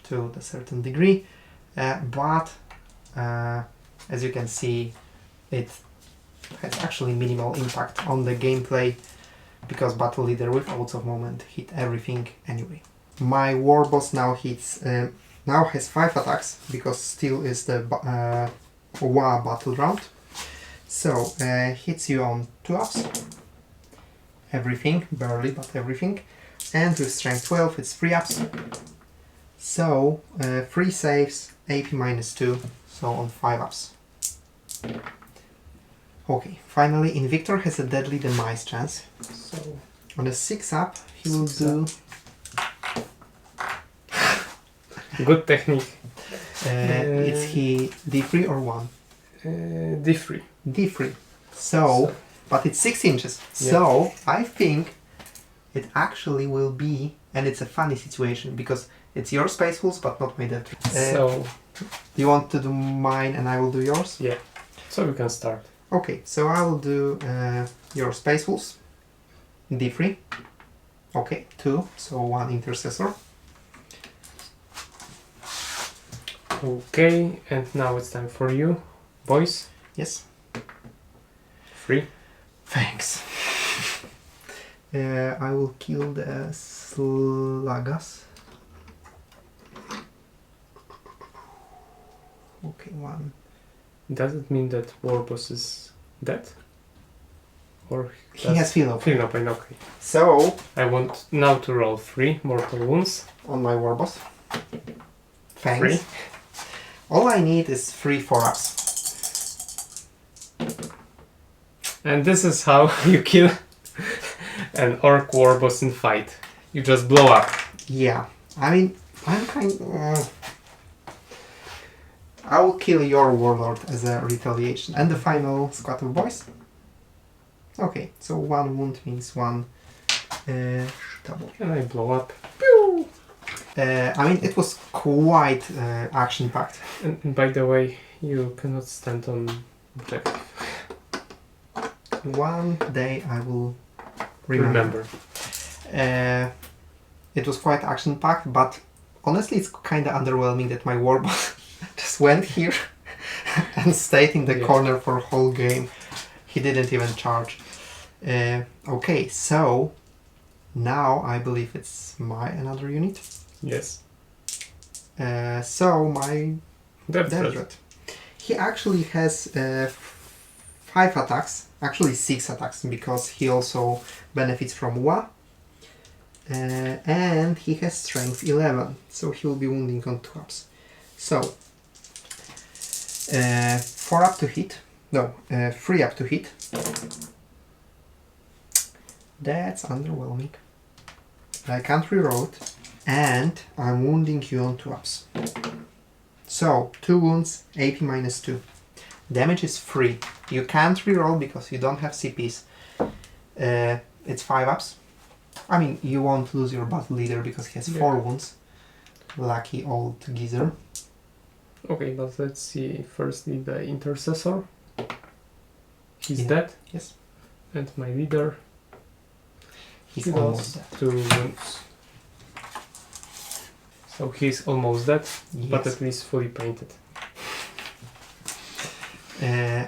to a certain degree. But as you can see, it has actually minimal impact on the gameplay, because Battle Leader with Oaths of Moment hit everything anyway. My Warboss now now has 5 attacks, because still is the WA battle round. So hits you on 2 ups, everything, barely, but everything, and with strength 12 it's 3 ups. So 3 saves, AP -2, so on 5 ups. Okay, finally Invictor has a deadly demise chance. So on a 6 up he will do... Good technique. Is he D3 or 1? D3. D3. So, but it's 6 inches. Yeah. So I think it actually will be, and it's a funny situation because it's your spacefuls but not my death. So do you want to do mine and I will do yours? Yeah. So we can start. Okay, so I will do your spacefuls. D3. Okay, 2. So 1 intercessor. Okay, and now it's time for you, boys. Yes. 3. Thanks. I will kill the Slagas. Okay, 1. Does it mean that Warboss is dead? Or he has Feel No Pain. Okay. So I want now to roll 3 mortal wounds on my Warboss. Thanks. 3. All I need is 3 4-ups. And this is how you kill an Orc Warboss in fight. You just blow up. Yeah, I mean, I'm kind I will kill your Warlord as a retaliation. And the final squad of boys. Okay, so 1 wound means 1 double. And I blow up. Pew! I mean, it was quite action-packed. And by the way, you cannot stand on objective. One day I will remember. It was quite action-packed, but honestly it's kind of underwhelming that my Warboss just went here and stayed in the corner for a whole game. He didn't even charge. Okay, so now I believe it's my another unit. Yes. So my Death Threat. He actually has 5 attacks, actually 6 attacks, because he also benefits from WA. And he has strength 11, so he will be wounding on 2 ups. So 4 up to hit, no, 3 up to hit. That's underwhelming. I can't reroll it. And I'm wounding you on 2 ups. So, 2 wounds, AP minus 2. Damage is free. You can't reroll because you don't have CPs. It's 5 ups. I mean, you won't lose your battle leader because he has 4 wounds. Lucky old geezer. Okay, but let's see. Firstly, the intercessor. He's dead. Yes. And my leader. He's almost dead. 2 wounds. So he's almost dead, but Yes. at least fully painted.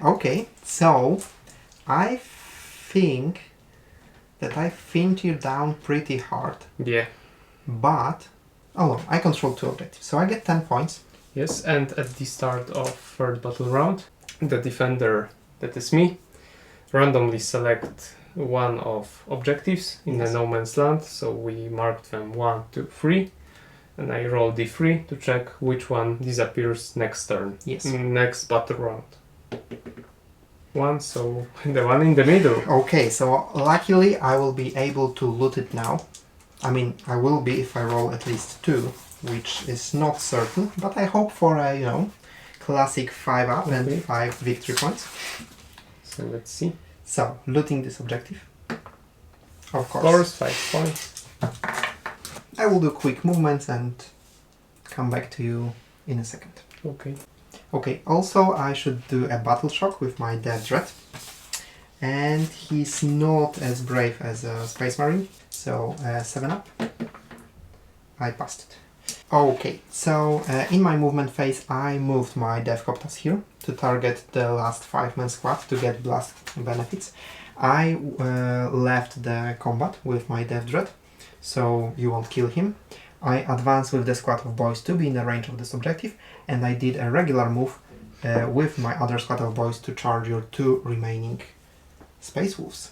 Okay, so I think that I thinned you down pretty hard. Yeah. But, oh no, I control 2 objectives, so I get 10 points. Yes, and at the start of third battle round, the defender, that is me, randomly select one of objectives in the no man's land. So we marked them 1, 2, 3, and I roll d3 to check which one disappears next turn. Yes. Next battle round. 1, so the one in the middle. Okay, so luckily I will be able to loot it now. I mean, I will be if I roll at least 2, which is not certain, but I hope for a, you know, classic 5 up and 5 victory points. So let's see. So, looting this objective. Of course. Of course, 5 points. I will do quick movements and come back to you in a second. Okay. Okay, also I should do a battle shock with my Death Dread. And he's not as brave as a Space Marine, so 7 up. I passed it. Okay, so in my movement phase I moved my Death Coptas here to target the last 5-man squad to get blast benefits. I left the combat with my Death Dread, so you won't kill him. I advanced with the squad of boys to be in the range of this objective, and I did a regular move with my other squad of boys to charge your 2 remaining Space Wolves.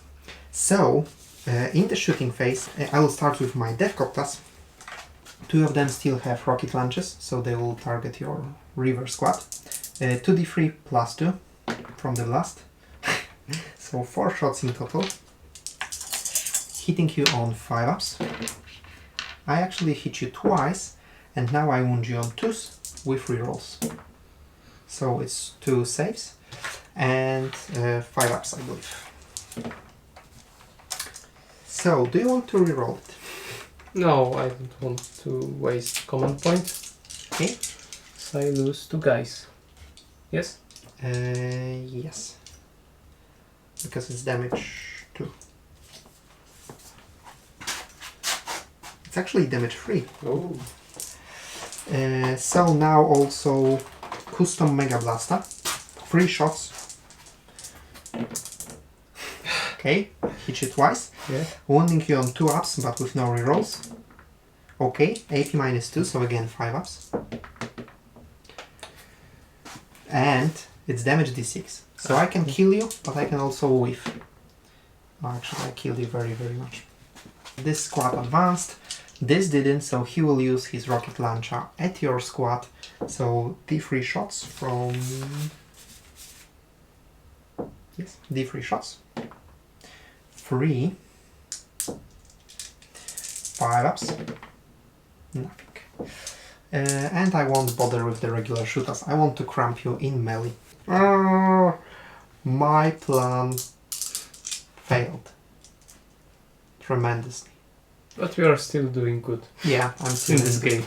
So, in the shooting phase, I will start with my Death Coptas. 2 of them still have rocket launches, so they will target your river squad. 2d3 plus 2 from the blast. So 4 shots in total. Hitting you on 5 ups. I actually hit you twice, and now I wound you on 2s with rerolls. So it's 2 saves and 5 ups, I believe. So, do you want to reroll it? No, I don't want to waste command point. Okay. So I lose 2 guys. Yes? Yes. Because it's damage 2. It's actually damage 3. Oh. So now also custom Mega Blaster. 3 shots. Okay, hit you twice. Yeah. Wounding you on 2 ups but with no rerolls. Okay, AP minus 2, so again 5 ups. And it's damage d6. So I can kill you, but I can also whiff. Oh, actually, I killed you very, very much. This squad advanced. This didn't, so he will use his rocket launcher at your squad. So d3 shots from... Yes, d3 shots. 3. 5 ups. Nothing. And I won't bother with the regular shooters. I want to cramp you in melee. My plan failed. Tremendously. But we are still doing good. Yeah, I'm still in this game.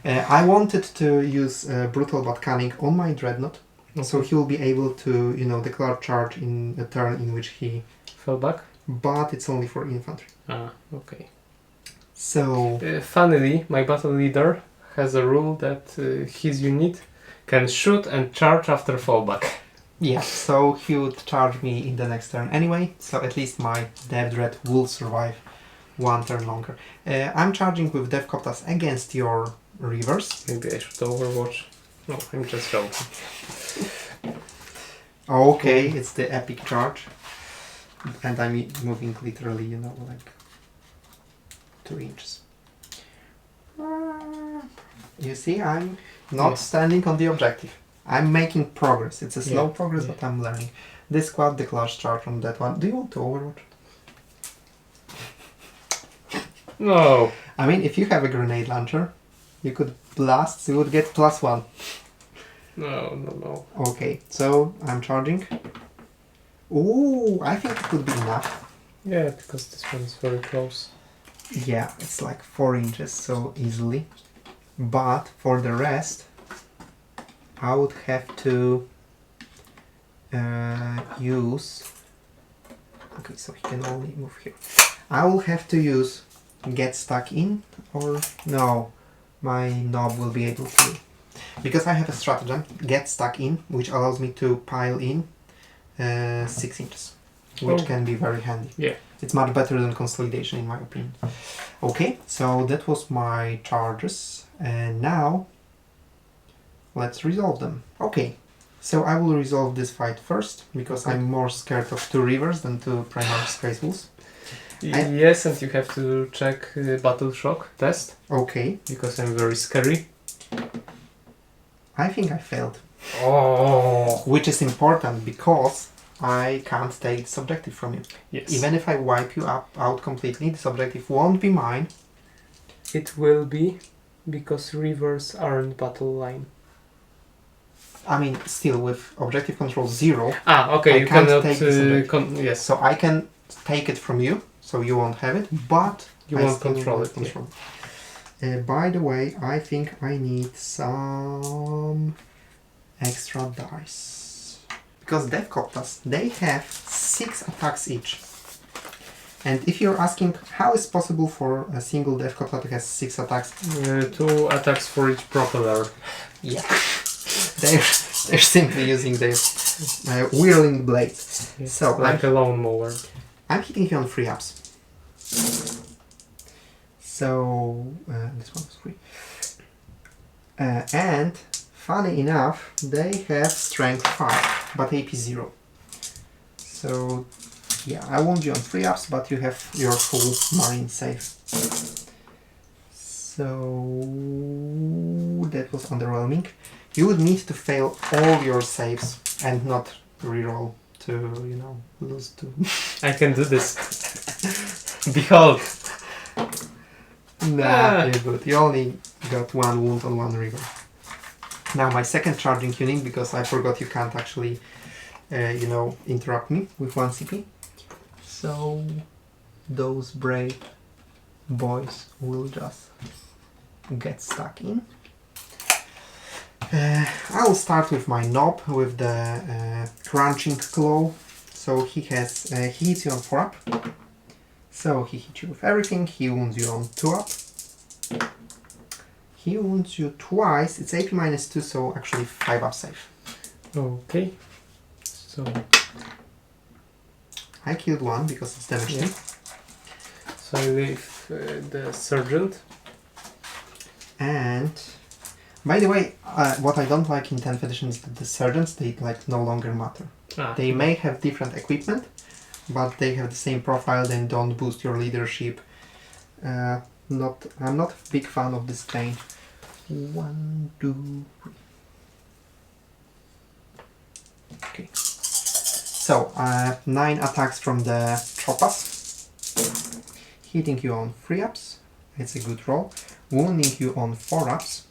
I wanted to use Brutal but Cunning on my Dreadnought. So he will be able to, you know, declare charge in a turn in which he... Fell back? But it's only for infantry. Ah, okay. So... funnily, my battle leader has a rule that his unit can shoot and charge after fallback. Yeah, so he would charge me in the next turn anyway, so at least my Death Dread will survive 1 turn longer. I'm charging with Death Coptas against your rivers. Maybe I should overwatch. No, I'm just joking. Okay, it's the epic charge. And I'm moving literally, you know, like 2 inches. You see, I'm not standing on the objective. I'm making progress. It's a slow progress, but I'm learning. This squad declares charge on that one. Do you want to overwatch? No. I mean, if you have a grenade launcher, you could blast, you would get +1. No. Okay, so I'm charging. Ooh, I think it would be enough. Yeah, because this one is very close. Yeah, it's like 4 inches, so easily. But for the rest, I would have to use... Okay, so he can only move here. I will have to use get stuck in, or no, my knob will be able to. Because I have a stratagem, get stuck in, which allows me to pile in 6 inches, which can be very handy. Yeah. It's much better than consolidation in my opinion. Okay, so that was my charges, and now let's resolve them. Okay, so I will resolve this fight first, because I'm more scared of 2 rivers than 2 primary space wolves. Yes, and you have to check battle shock test. Okay. Because I'm very scary. I think I failed. Oh. Which is important because I can't take this objective from you. Yes. Even if I wipe you out completely, this objective won't be mine. It will be, because rivers aren't battle line. I mean, still with objective control 0. Okay, I you can't cannot take this objective. yes. So I can take it from you, so you won't have it, but You I won't still control won't it. control it. By the way, I think I need some extra dice. Because Deathcopters, they have 6 attacks each. And if you're asking how is possible for a single Deathcopter to have 6 attacks? 2 attacks for each propeller. Yeah. they're simply using their whirling blades. It's So like a lawnmower. I'm hitting you on 3 ups. So this one was 3. And funny enough, they have strength 5, but AP 0. So yeah, I wound you on 3 ups, but you have your full marine save. So that was underwhelming. You would need to fail all your saves and not reroll to, you know, lose 2. I can do this. Behold. Nah, you're good. You only got 1 wound on 1 river. Now my second charging unit, because I forgot you can't actually, you know, interrupt me with 1 CP. So those brave boys will just get stuck in. I will start with my knob with the crunching claw. So he has he hits you on 4 up. So he hits you with everything. He wounds you on 2 up. He wounds you twice. It's AP -2, so actually 5 up save. Okay. So I killed 1 because it's damaged. Yeah. So I leave the sergeant. And by the way, what I don't like in 10th edition is that the sergeants, they like no longer matter. They may have different equipment, but they have the same profile, then don't boost your leadership. I'm not a big fan of this change. 1, 2, 3. Okay. So 9 attacks from the Chopas, hitting you on 3 ups. It's a good roll. Wounding you on 4 ups.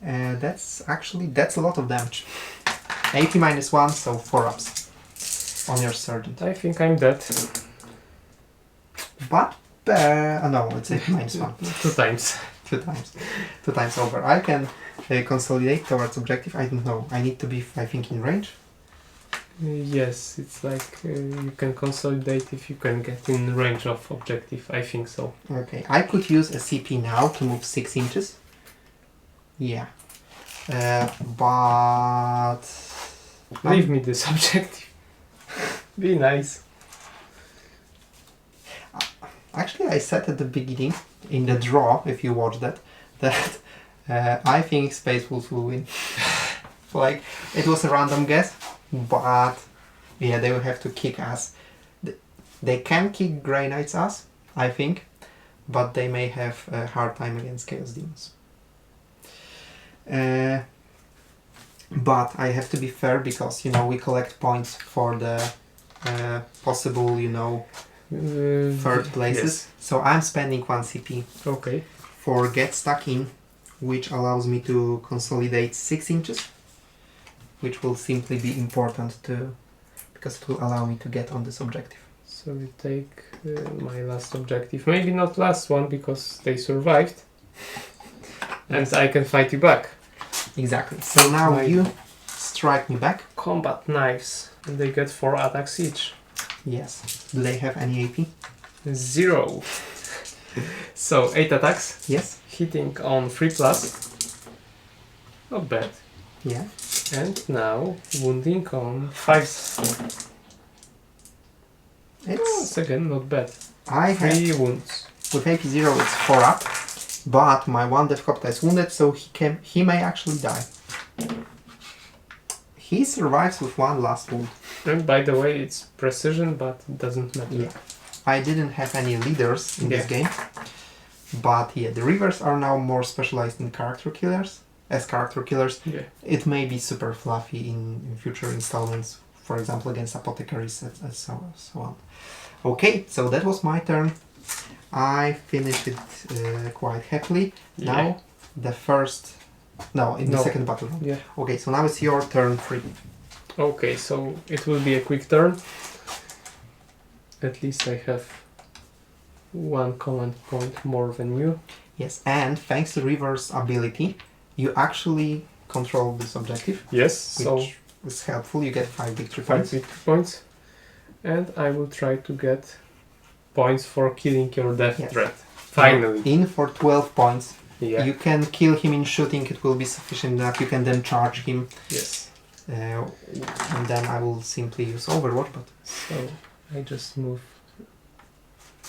That's a lot of damage. AP -1, so 4 ups on your sergeant. I think I'm dead. But no, it's AP -1. 2 times. 2 times. 2 times over. I can consolidate towards objective. I don't know. I need to be, I think, in range. Yes, it's like you can consolidate if you can get in range of objective. I think so. Okay, I could use a CP now to move 6 inches. Yeah. But... Leave me this objective. Be nice. Actually, I said at the beginning, in the draw, if you watch that I think Space Wolves will win. Like, it was a random guess, but yeah, they will have to kick ass. They can kick Grey Knight's ass, I think, but they may have a hard time against Chaos Demons. But I have to be fair because, you know, we collect points for the possible, you know, third places. Yes. So I'm spending 1 CP Okay. for Get Stuck In, which allows me to consolidate 6 inches, which will simply be important because it will allow me to get on this objective. So we take my last objective. Maybe not last one because they survived. And I can fight you back. Exactly. So now you strike me back. Combat knives. And they get 4 attacks each. Yes. Do they have any AP? 0. So 8 attacks. Yes. Hitting on 3+. Not bad. Yeah. And now wounding on 5. It's again not bad. I have 3 wounds. with AP 0 it's 4 up, but my one Devcopter is wounded, so he may actually die. He survives with 1 last wound. And by the way, it's precision, but it doesn't matter. Yeah. I didn't have any leaders in this game, but yeah, the Reavers are now more specialized in character killers. As character killers, it may be super fluffy in future installments, for example against apothecaries and so on. Okay, so that was my turn. I finished it quite happily. Now the first... No, in the second battle round. Yeah. Okay, so now it's your turn 3. Okay, so it will be a quick turn. At least I have 1 command point more than you. Yes, and thanks to Reaver's ability, you actually control this objective. Yes, which so is helpful. You get 5 victory 5 points. victory points. And I will try to get points for killing your death threat. Finally. In for 12 points. Yeah. You can kill him in shooting, it will be sufficient enough. You can then charge him. Yes. And then I will simply use Overwatch. But so I just move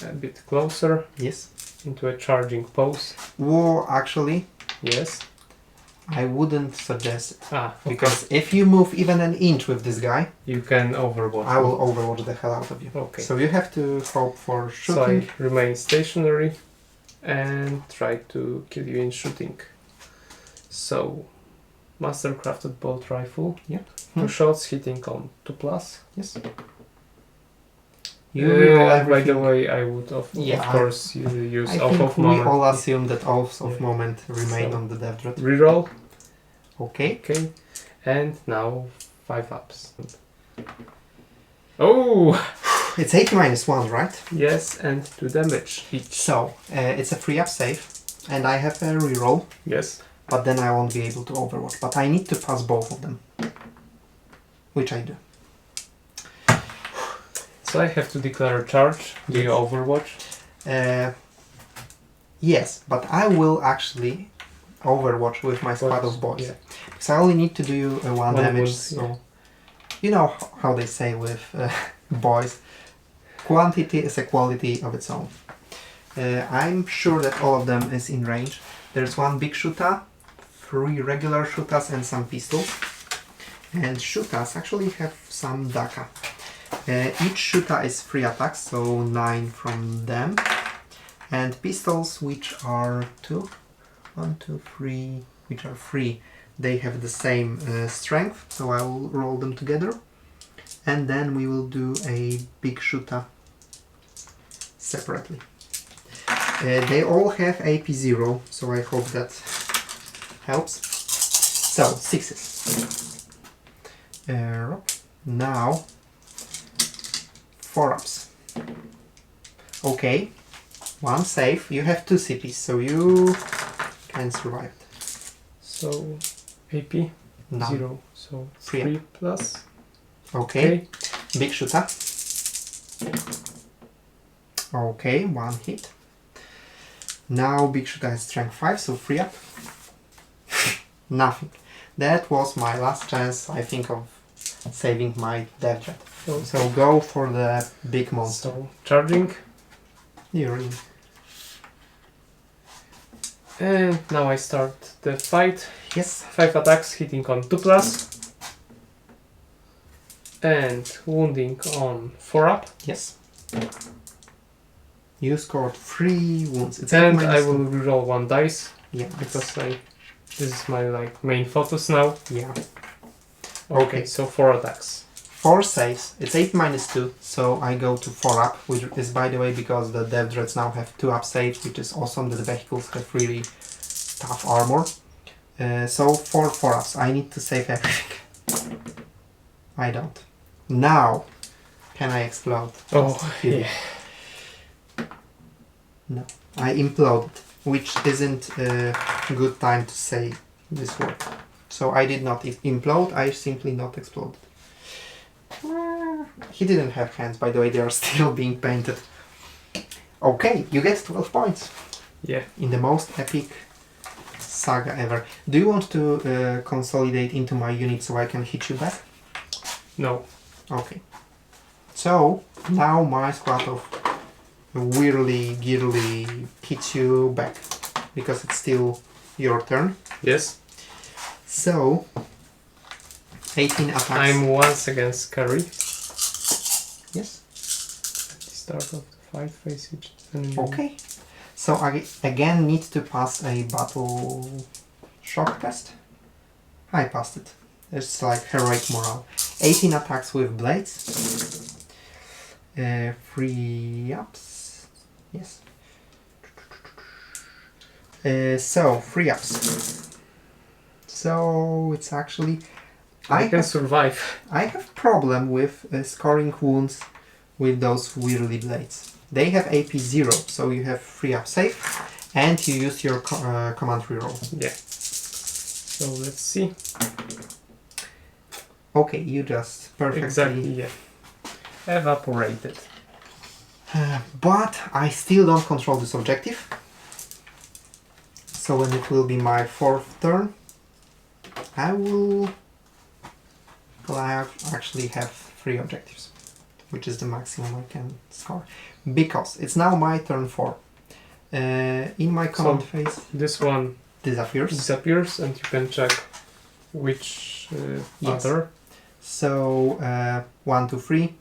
a bit closer. Yes. Into a charging pose. Or actually, yes, I wouldn't suggest it. Okay. Because if you move even an inch with this guy, you can overwatch. I will overwatch the hell out of you. Okay. So you have to hope for shooting. So I remain stationary and try to kill you in shooting. So, master crafted bolt rifle. Yeah. 2 shots hitting on 2+. Yes. By the way, I would of course use Oath of Moment. We all assume that Oaths of Moment remain on the death threat. Reroll. Okay. Okay. And now 5 ups. Oh! It's 80 minus 1, right? Yes, and 2 damage each. So, it's a free up save, and I have a reroll. Yes. But then I won't be able to overwatch. But I need to pass both of them. Which I do. So I have to declare a charge. Do you overwatch? Yes, but I will actually overwatch with my squad of boys. Yeah. Because I only need to do 1 damage. So you know how they say with boys, quantity is a quality of its own. I'm sure that all of them is in range. There's 1 big shoota, 3 regular shootas and some pistols. And shootas actually have some daka. Each shoota is 3 attacks, so 9 from them. And pistols, which are 2, 1, 2, 3, which are 3, they have the same strength, so I will roll them together. And then we will do a big shoota separately. They all have AP 0, so I hope that helps. So, 6s. Now, 4 ups. Okay, 1 save. You have 2 CPs, so you can survive. So, AP? None. 0, so 3+. Okay, big shooter. Okay, 1 hit. Now big shooter has strength 5, so 3 up. Nothing. That was my last chance, I think, of saving my death jet. Okay. So go for the big monster. So, charging. You're in. And now I start the fight. Yes. 5 attacks hitting on 2+. And wounding on 4 up. Yes. You scored 3 wounds. It's and I will reroll 1 dice. Yeah. Because this is my main focus now. Yeah. Okay, so 4 attacks. 4 saves. It's 8 minus 2, so I go to 4 up, which is, by the way, because the Dev Dreads now have 2 up saves, which is awesome that the vehicles have really tough armor. So 4 ups. I need to save everything. I don't. Now, can I explode? Oh, yeah. No. I imploded, which isn't a good time to say this word. So I did not implode, I simply not exploded. He didn't have hands, by the way, they are still being painted. Okay, you get 12 points. Yeah. In the most epic saga ever. Do you want to consolidate into my unit so I can hit you back? No. Okay. So, now my squad of whirly-girly hits you back. Because it's still your turn. Yes. So, 18 attacks. I'm once again scary. Yes. At the start of the fight, face each enemy. Okay. So I again need to pass a battle shock test. I passed it. It's like heroic morale. 18 attacks with blades. 3 ups. Yes. So 3 ups. So it's actually I can survive. I have problem with scoring wounds with those whirly blades. They have AP 0, so you have 3 up save, and you use your command reroll. Yeah. So let's see. Okay, you just perfectly... Exactly, yeah. Evaporated. But I still don't control this objective. So when it will be my 4th turn, I will... Well, I actually have 3 objectives, which is the maximum I can score. Because it's now my turn 4. In my command phase, This one disappears, and you can check which Yes. other. So 1, 2, 3,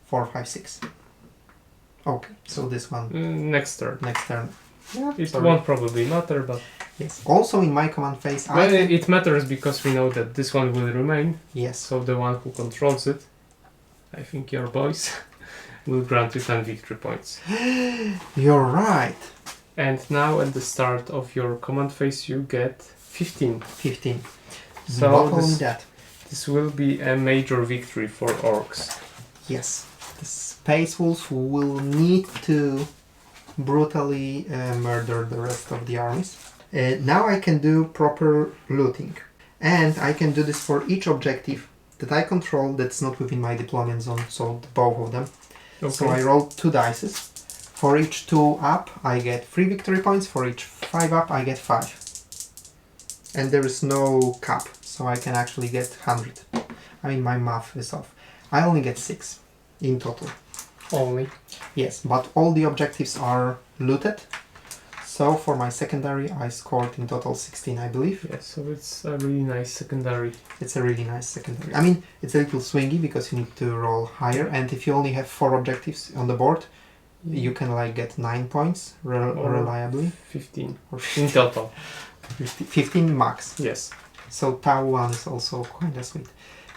4, 5, 6. Okay, so this one Next turn. next turn. Yeah, It sorry. won't probably matter, but Yes. Also in my command phase, well, it matters because we know that this one will remain. yes. So the one who controls it, I think your boys, will grant you 10 victory points. You're right. And now at the start of your command phase you get 15. 15. So Not only this, that. this will be a major victory for Orks. Yes. The Space Wolves will need to brutally murder the rest of the armies. Now I can do proper looting. And I can do this for each objective that I control that's not within my deployment zone, so both of them. Okay. So I roll 2 dices. For each 2 up, I get 3 victory points. For each 5 up, I get 5. And there is no cap, so I can actually get 100. I mean, my math is off. I only get 6 in total. Only. Yes, but all the objectives are looted. So for my secondary, I scored in total 16, I believe. Yeah, so it's a really nice secondary. It's a really nice secondary. I mean, it's a little swingy because you need to roll higher, and if you only have 4 objectives on the board, you can like get 9 points reliably. 15 Or in total. 15 max. Yes. So Tau 1 is also kind of sweet.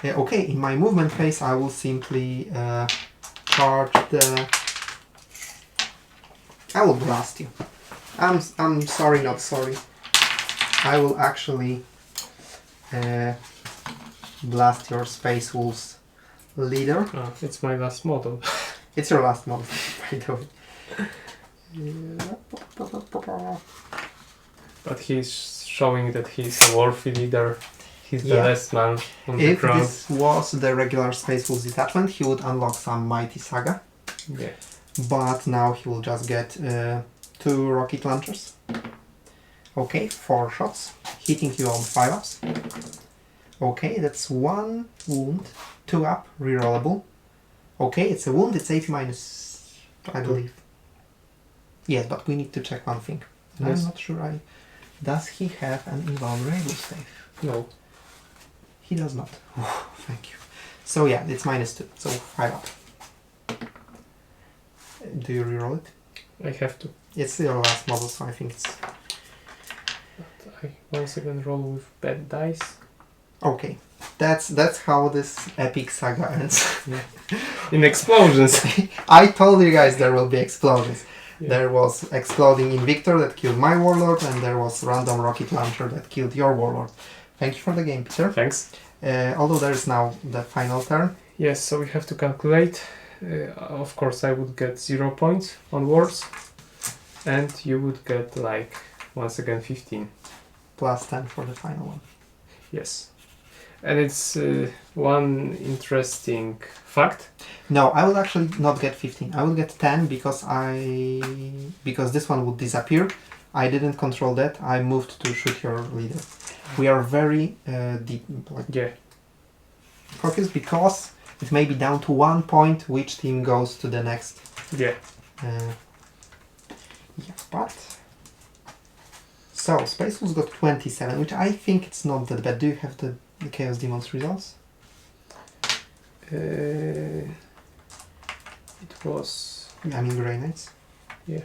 Okay, in my movement phase, I will simply charge the... I will blast you. I'm sorry, not sorry. I will actually blast your Space Wolves leader. It's my last model. It's your last model, by the way. But he's showing that he's a worthy leader. He's the Yeah. last man on the If ground. this was the regular Space Wolves detachment, he would unlock some Mighty Saga. Yeah. But now he will just get 2 rocket launchers. Okay, 4 shots, hitting you on 5 ups. Okay, that's 1 wound, 2 up, rerollable. Okay, it's a wound, it's 80 minus, I believe. Yes, but we need to check one thing. And Yes. I'm not sure Does he have an invulnerable save? No. He does not. Thank you. So yeah, it's -2, so 5 up. Do you reroll it? I have to. It's your last model, so I think it's... But I once again roll with bad dice. Okay. that's how this epic saga ends. In explosions. I told you guys there will be explosions. Yeah. There was exploding Invictor that killed my warlord, and there was random rocket launcher that killed your warlord. Thank you for the game, Peter. Thanks. Although there is now the final turn. Yes, so we have to calculate. Of course, I would get 0 points on wars, and you would get like once again 15. Plus 10 for the final one. Yes, and it's one interesting fact. No, I will actually not get 15. I will get 10 because this one would disappear. I didn't control that. I moved to shoot your leader. We are very deep, focused because it may be down to 1 point which team goes to the next. Yeah. But so Space Wolves got 27, which I think it's not that bad. Do you have the Chaos Demons results? It was. I mean Grey Knights. Yeah.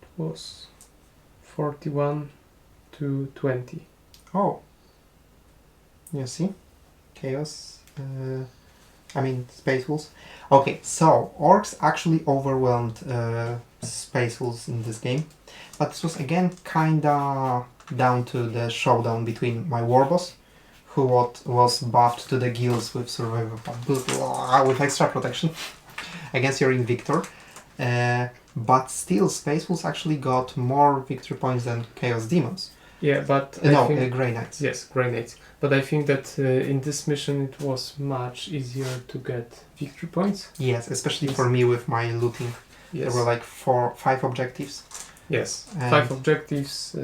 It was 41 to 20. Oh. You see? Chaos. I mean Space Wolves. Okay, so Orks actually overwhelmed Space Wolves in this game. But this was again kinda down to the showdown between my warboss, who was buffed to the gills with survival with extra protection against your Invictor. But still, Space Wolves actually got more victory points than Chaos Demons. Yeah, but Grey Knights. Yes, Grey Knights. But I think that in this mission it was much easier to get victory points. Yes, especially for me with my looting. Yes. There were like 5 objectives. Yes, And 5 objectives.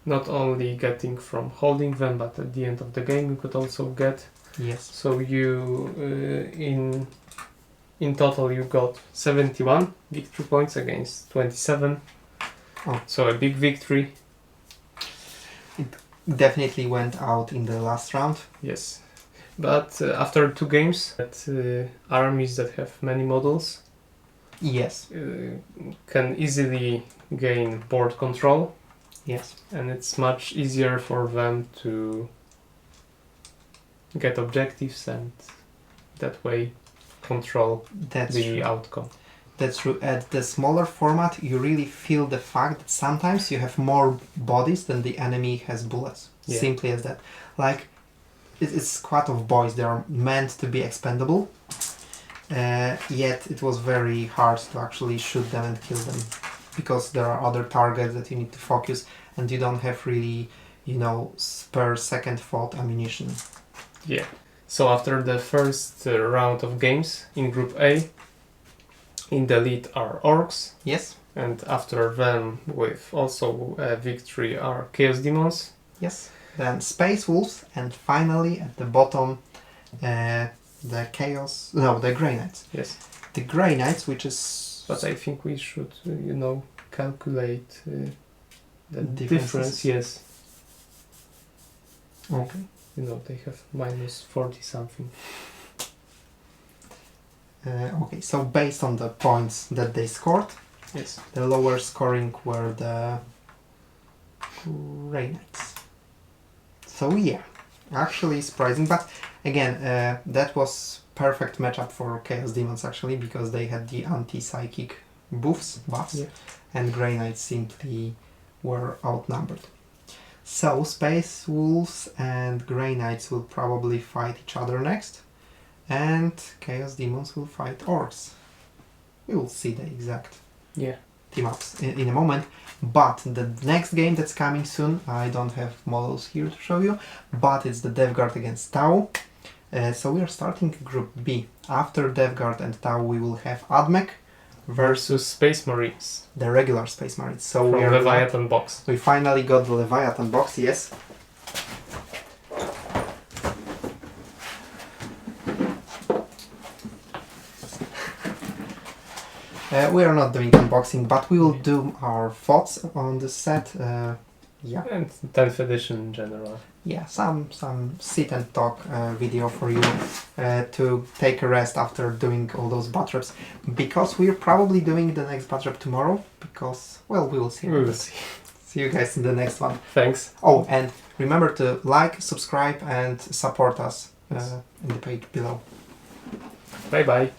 Not only getting from holding them, but at the end of the game you could also get. Yes. So you in total you got 71 victory points against 27. Oh. So a big victory. Definitely went out in the last round. Yes, but after 2 games, that armies that have many models, Yes. can easily gain board control. Yes. And it's much easier for them to get objectives and that way control That's the true. outcome. That's true. At the smaller format, you really feel the fact that sometimes you have more bodies than the enemy has bullets. Yeah. Simply as that. Like, it's a squad of boys. They are meant to be expendable. Yet it was very hard to actually shoot them and kill them. Because there are other targets that you need to focus. And you don't have really, spare second thought ammunition. Yeah. So after the first round of games in Group A, in the lead are Orks. Yes. And after them, with also a victory, are Chaos Demons. Yes. Then Space Wolves, and finally at the bottom, the Grey Knights. Yes. The Grey Knights, which is... But I think we should, calculate the Differences. difference. Yes. Okay. They have minus 40 something. Okay, so based on the points that they scored, Yes. the lower scoring were the Grey Knights. So yeah, actually surprising, but again, that was perfect matchup for Chaos Demons actually, because they had the anti-psychic buffs, Yeah. and Grey Knights simply were outnumbered. So Space Wolves and Grey Knights will probably fight each other next, and Chaos Demons will fight Orcs. We will see the exact team-ups in a moment, but the next game that's coming soon, I don't have models here to show you, but it's the Death Guard against Tau. So we are starting Group B. After Death Guard and Tau we will have Admech Versus Space Marines. the regular Space Marines. So From we are Leviathan box. we finally got the Leviathan box, yes. We are not doing unboxing, but we will do our thoughts on this set. Yeah. And 10th edition in general. Yeah, some sit and talk video for you to take a rest after doing all those battle because we're probably doing the next battle tomorrow because, well, we will see. We will see. See you guys in the next one. Thanks. Oh, and remember to like, subscribe and support us in the page below. Bye bye.